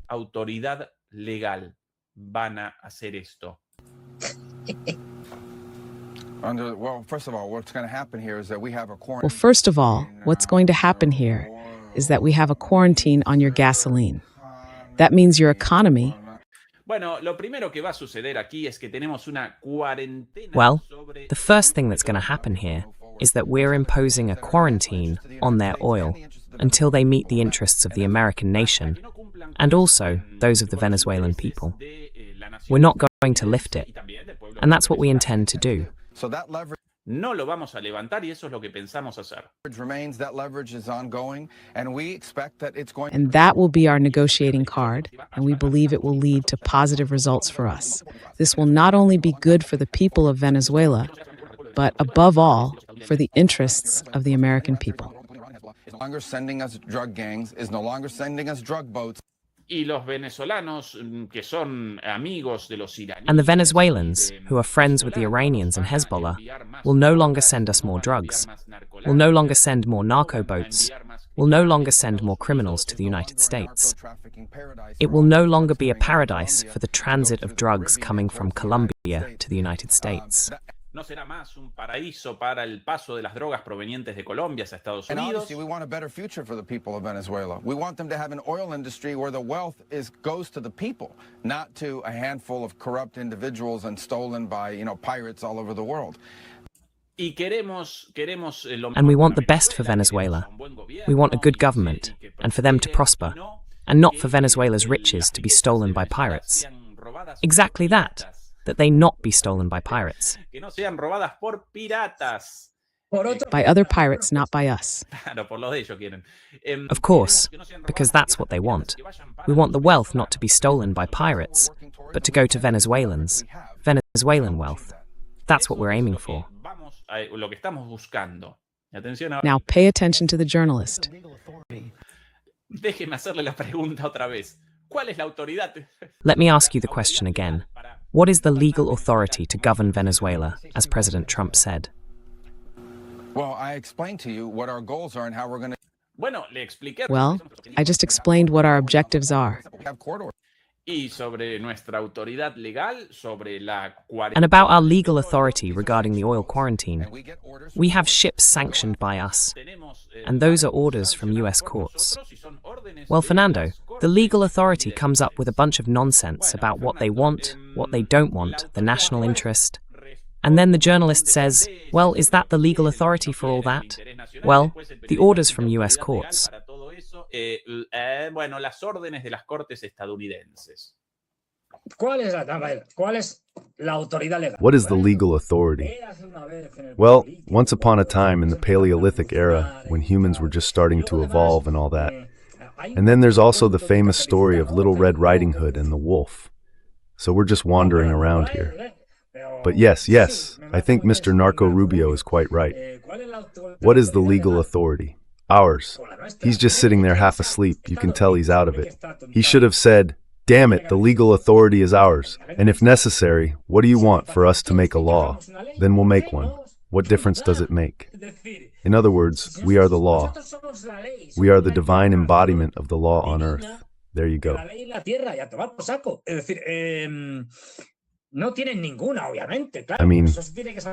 Autoridad legal van a hacer esto. Well, first of all, what's going to happen here is that we have a quarantine. Well, first of all, what's going to happen here is that we have a quarantine on your gasoline. That means your economy. Bueno, lo primero que va a suceder aquí es que tenemos una cuarentena. Well, the first thing that's going to happen here is that we're imposing a quarantine on their oil until they meet the interests of the American nation and also those of the Venezuelan people. We're not going to lift it, and that's what we intend to do. So that leverage No lo vamos a levantar y eso es lo que pensamos hacer. remains, that leverage is ongoing, and we expect that it's going And that will be our negotiating card, and we believe it will lead to positive results for us. This will not only be good for the people of Venezuela, but above all, for the interests of the American people. is no longer sending us drug gangs, is no longer sending us drug boats. Y los venezolanos que son amigos de los iraníes, And the Venezuelans, who are friends with the Iranians and Hezbollah, will no longer send us more drugs, will no longer send more narco boats, will no longer send more criminals to the United States. It will no longer be a paradise for the transit of drugs coming from Colombia to the United States. no será más un paraíso para el paso de las drogas provenientes de Colombia hacia Estados And Unidos. obviously, we want a better future for the people of Venezuela. We want them to have an oil industry where the wealth goes to the people, not to a handful of corrupt individuals and stolen by, pirates all over the world. Y queremos lo And we want the best for Venezuela. We want a good government, and for them to prosper, and not for Venezuela's riches to be stolen by pirates. Exactly that they not be stolen by pirates. Que no sean robadas por piratas. By other pirates, not by us. Claro, por lo de ellos quieren. Of course, because that's what they want. We want the wealth not to be stolen by pirates, but to go to Venezuelans, Venezuelan wealth. That's what we're aiming for. Vamos a lo que estamos buscando. Atención ahora. Now pay attention to the journalist. Déjeme hacerle la pregunta otra vez. ¿Cuál es la autoridad? Let me ask you the question again. What is the legal authority to govern Venezuela, as President Trump said? Well, I explained to you what our goals are and how we're going to Bueno, le expliqué. Well, I just explained what our objectives are. have court orders. Y sobre nuestra autoridad legal, sobre la cuarentena. And about our legal authority regarding the oil quarantine. We get orders. We have ships sanctioned by us, and those are orders from US courts. Well, Fernando, the legal authority comes up with a bunch of nonsense about what they want, what they don't want, the national interest. And then the journalist says, well, is that the legal authority for all that? Well, the orders from US courts. Bueno, las órdenes de las cortes estadounidenses. ¿Cuál es la autoridad legal? What is the legal authority? Well, once upon a time in the Paleolithic era, when humans were just starting to evolve and all that. And then there's also the famous story of Little Red Riding Hood and the wolf. So we're just wandering around here. But yes, I think Mr. Narco Rubio is quite right. What is the legal authority? Ours. He's just sitting there half asleep. You can tell he's out of it. He should have said, damn it, the legal authority is ours. And if necessary, what do you want for us to make a law? Then we'll make one. What difference does it make? In other words, we are the law. We are the divine embodiment of the law on earth. There you go. I mean,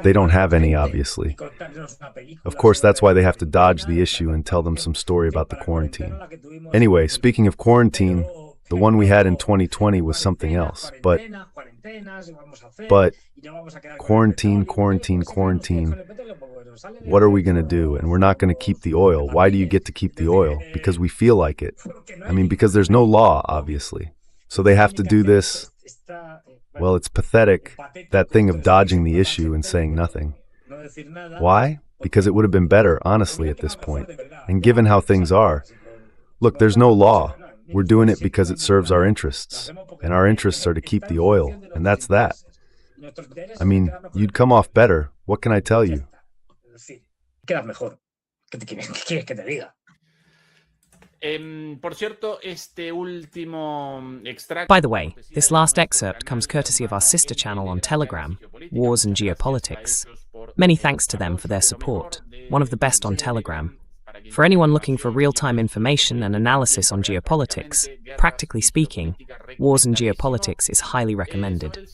they don't have any, obviously. Of course, that's why they have to dodge the issue and tell them some story about the quarantine. Anyway, speaking of quarantine, the one we had in 2020 was something else. But quarantine. What are we going to do? And we're not going to keep the oil. Why do you get to keep the oil? Because we feel like it. I mean, because there's no law, obviously. So they have to do this. Well, it's pathetic, that thing of dodging the issue and saying nothing. Why? Because it would have been better, honestly, at this point. And given how things are, look, there's no law. We're doing it because it serves our interests. And our interests are to keep the oil, and that's that. I mean, you'd come off better. What can I tell you? By the way, this last excerpt comes courtesy of our sister channel on Telegram, Wars and Geopolitics. Many thanks to them for their support, one of the best on Telegram. For anyone looking for real-time information and analysis on geopolitics, practically speaking, Wars and Geopolitics is highly recommended.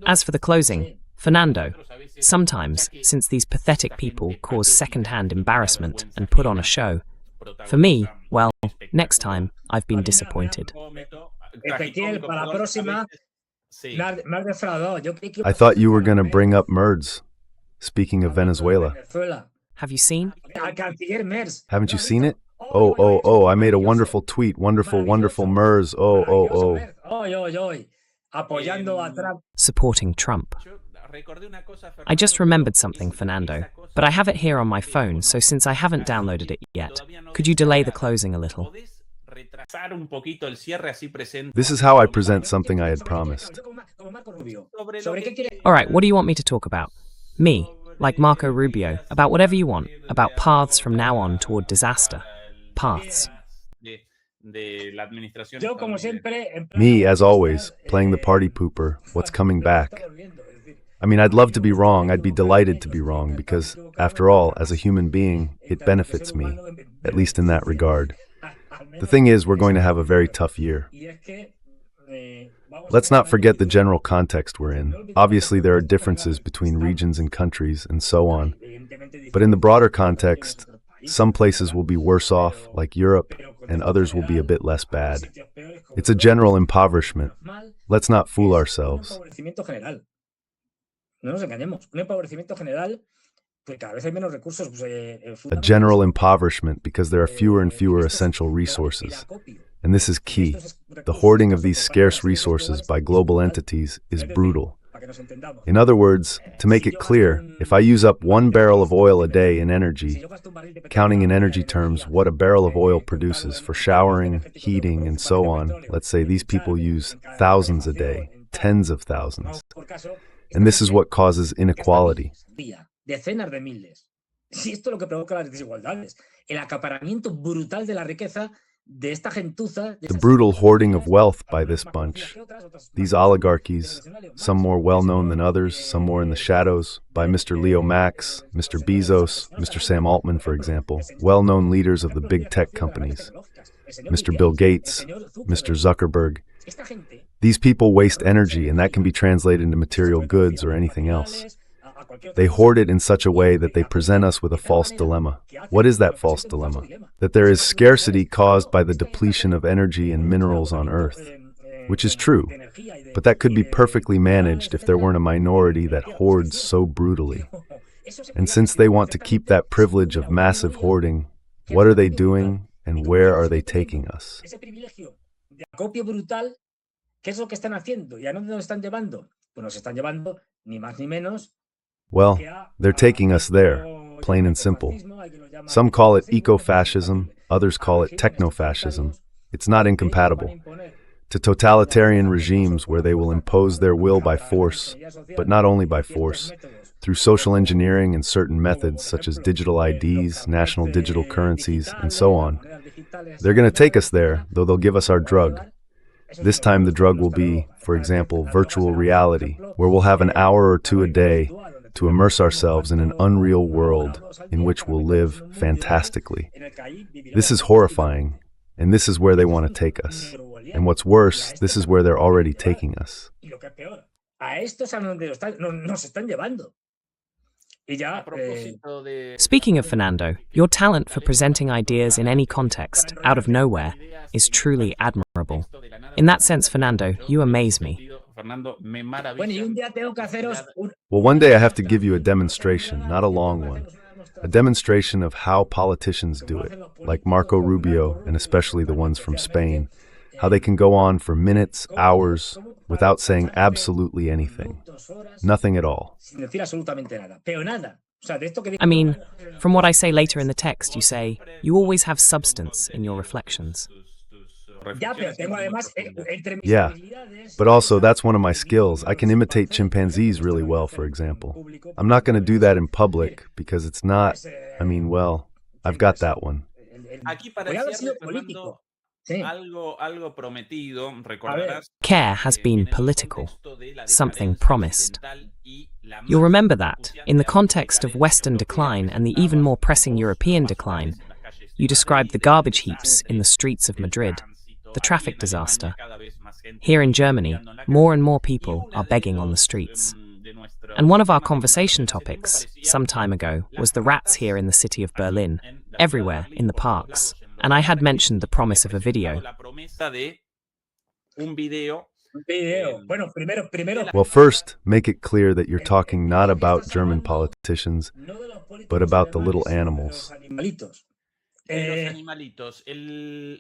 As for the closing, Fernando, sometimes, since these pathetic people cause second-hand embarrassment and put on a show, for me, well, next time, I've been disappointed. I thought you were going to bring up MERS. Speaking of Venezuela. Have you seen? Haven't you seen it? Oh, I made a wonderful tweet. Wonderful MERS. Oh. Supporting Trump. I just remembered something, Fernando, but I have it here on my phone, so since I haven't downloaded it yet, could you delay the closing a little? This is how I present something I had promised. Alright, what do you want me to talk about? Me, like Marco Rubio, about whatever you want, about paths from now on toward disaster. Paths. Me, as always, playing the party pooper, what's coming back. I mean, I'd love to be wrong, I'd be delighted to be wrong, because, after all, as a human being, it benefits me, at least in that regard. The thing is, we're going to have a very tough year. Let's not forget the general context we're in. Obviously, there are differences between regions and countries, and so on. But in the broader context, some places will be worse off, like Europe, and others will be a bit less bad. It's a general impoverishment. Let's not fool ourselves. A general impoverishment because there are fewer and fewer essential resources. And this is key. The hoarding of these scarce resources by global entities is brutal. In other words, to make it clear, if I use up 1 barrel of oil a day in energy, counting in energy terms what a barrel of oil produces for showering, heating, and so on, let's say these people use thousands a day, tens of thousands. And this is what causes inequality. The brutal hoarding of wealth by this bunch. These oligarchies, some more well-known than others, some more in the shadows, by Mr. Leo Max, Mr. Bezos, Mr. Sam Altman, for example, well-known leaders of the big tech companies, Mr. Bill Gates, Mr. Zuckerberg. These people waste energy, and that can be translated into material goods or anything else. They hoard it in such a way that they present us with a false dilemma. What is that false dilemma? That there is scarcity caused by the depletion of energy and minerals on Earth. which is true, but that could be perfectly managed if there weren't a minority that hoards so brutally. And since they want to keep that privilege of massive hoarding, what are they doing and where are they taking us? Acopio brutal, ¿qué es lo que están haciendo? ¿Y a dónde nos están llevando? Pues nos están llevando ni más ni menos. Well, they're taking us there, plain and simple. Some call it eco-fascism, others call it techno-fascism. It's not incompatible. To totalitarian regimes where they will impose their will by force, but not only by force, through social engineering and certain methods such as digital IDs, national digital currencies, and so on. They're going to take us there, though they'll give us our drug. This time the drug will be, for example, virtual reality, where we'll have an hour or two a day to immerse ourselves in an unreal world in which we'll live fantastically. This is horrifying, and this is where they want to take us. And what's worse, this is where they're already taking us. Speaking of Fernando, your talent for presenting ideas in any context, out of nowhere, is truly admirable. In that sense, Fernando, you amaze me. Well, one day I have to give you a demonstration, not a long one. A demonstration of how politicians do it, like Marco Rubio, and especially the ones from Spain, how they can go on for minutes, hours, without saying absolutely anything. Nothing at all. I mean, from what I say later in the text, you say, you always have substance in your reflections. Yeah, but also that's one of my skills. I can imitate chimpanzees really well, for example. I'm not going to do that in public because it's not, well, I've got that one. Care has been political, something promised. You'll remember that, in the context of Western decline and the even more pressing European decline, you described the garbage heaps in the streets of Madrid, the traffic disaster. Here in Germany, more and more people are begging on the streets. And one of our conversation topics, some time ago, was the rats here in the city of Berlin, everywhere in the parks. And I had mentioned the promise of a video. Well, first, make it clear that you're talking not about German politicians, but about the little animals. The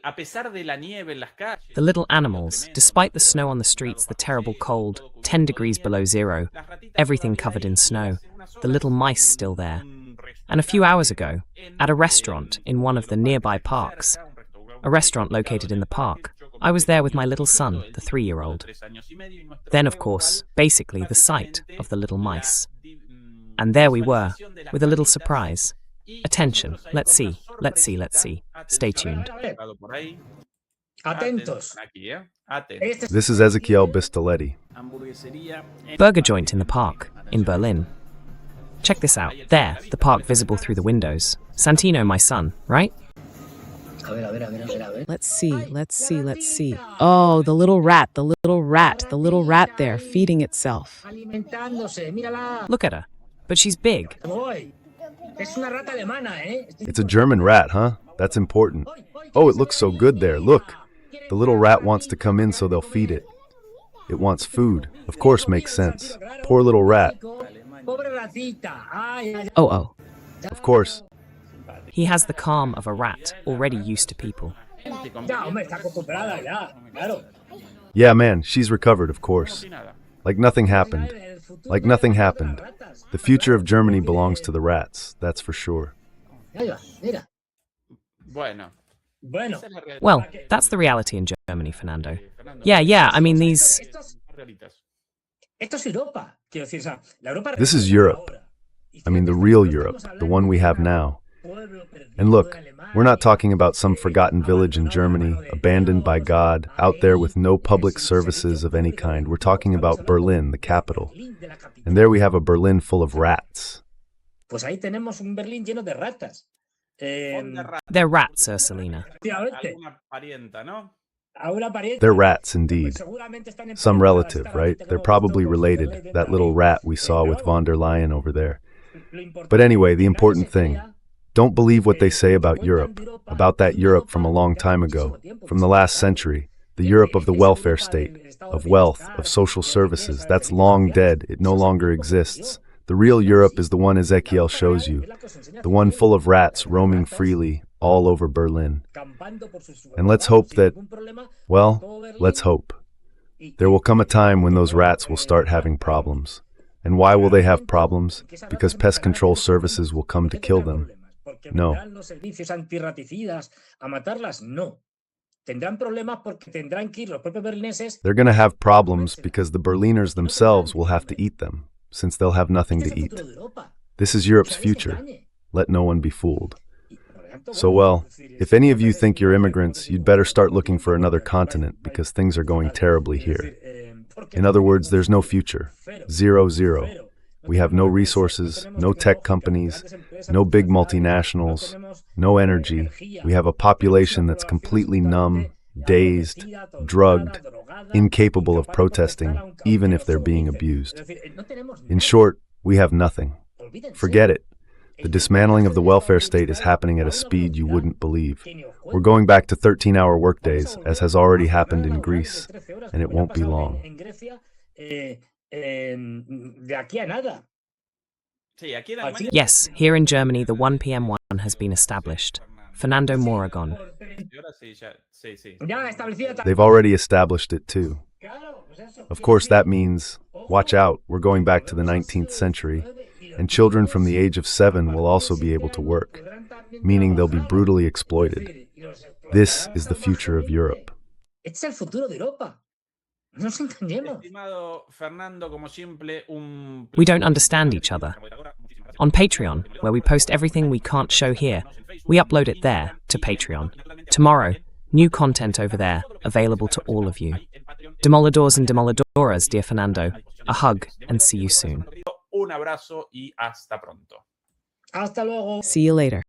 little animals, despite the snow on the streets, the terrible cold, 10 degrees below zero, everything covered in snow, the little mice still there. And a few hours ago, at a restaurant in one of the nearby parks, a restaurant located in the park, I was there with my little son, the 3-year-old. Then, of course, basically the sight of the little mice. And there we were, with a little surprise. Attention, let's see. Stay tuned. This is Ezequiel Bistoletti. Burger joint in the park, in Berlin. Check this out. There, the park visible through the windows. Santino, my son, right? Let's see. Oh, the little rat there, feeding itself. Look at her. But she's big. It's a German rat, huh? That's important. Oh, it looks so good there. Look. The little rat wants to come in so they'll feed it. It wants food. Of course, makes sense. Poor little rat. Oh. Of course. He has the calm of a rat, already used to people. Yeah, man, she's recovered, of course. Like nothing happened. The future of Germany belongs to the rats, that's for sure. Well, that's the reality in Germany, Fernando. Yeah, these... This is Europe. The real Europe, the one we have now. And look, we're not talking about some forgotten village in Germany, abandoned by God, out there with no public services of any kind. We're talking about Berlin, the capital. And there we have a Berlin full of rats. They're rats, Ursulina. They're rats, indeed. Some relative, right? They're probably related, that little rat we saw with von der Leyen over there. But anyway, the important thing, don't believe what they say about Europe, about that Europe from a long time ago, from the last century. The Europe of the welfare state, of wealth, of social services, that's long dead. It no longer exists. The real Europe is the one Ezekiel shows you, the one full of rats roaming freely all over Berlin. And let's hope that, well, let's hope. There will come a time when those rats will start having problems. And why will they have problems? Because pest control services will come to kill them? No. They're going to have problems because the Berliners themselves will have to eat them, since they'll have nothing to eat. This is Europe's future. Let no one be fooled. So, well, if any of you think you're immigrants, you'd better start looking for another continent because things are going terribly here. In other words, there's no future. 0-0. We have no resources, no tech companies, no big multinationals, no energy. We have a population that's completely numb, dazed, drugged, incapable of protesting, even if they're being abused. In short, we have nothing. Forget it. The dismantling of the welfare state is happening at a speed you wouldn't believe. We're going back to 13-hour workdays, as has already happened in Greece, and it won't be long. Yes, here in Germany, the 1 p.m. one has been established. Fernando Moragón. They've already established it too. Of course, that means, watch out, we're going back to the 19th century, and children from the age of 7 will also be able to work, meaning they'll be brutally exploited. This is the future of Europe. We don't understand each other. On Patreon, where we post everything we can't show here, we upload it there, to Patreon. Tomorrow, new content over there, available to all of you. Demoladors and demoladoras, dear Fernando, a hug and see you soon. Un abrazo y hasta pronto. See you later.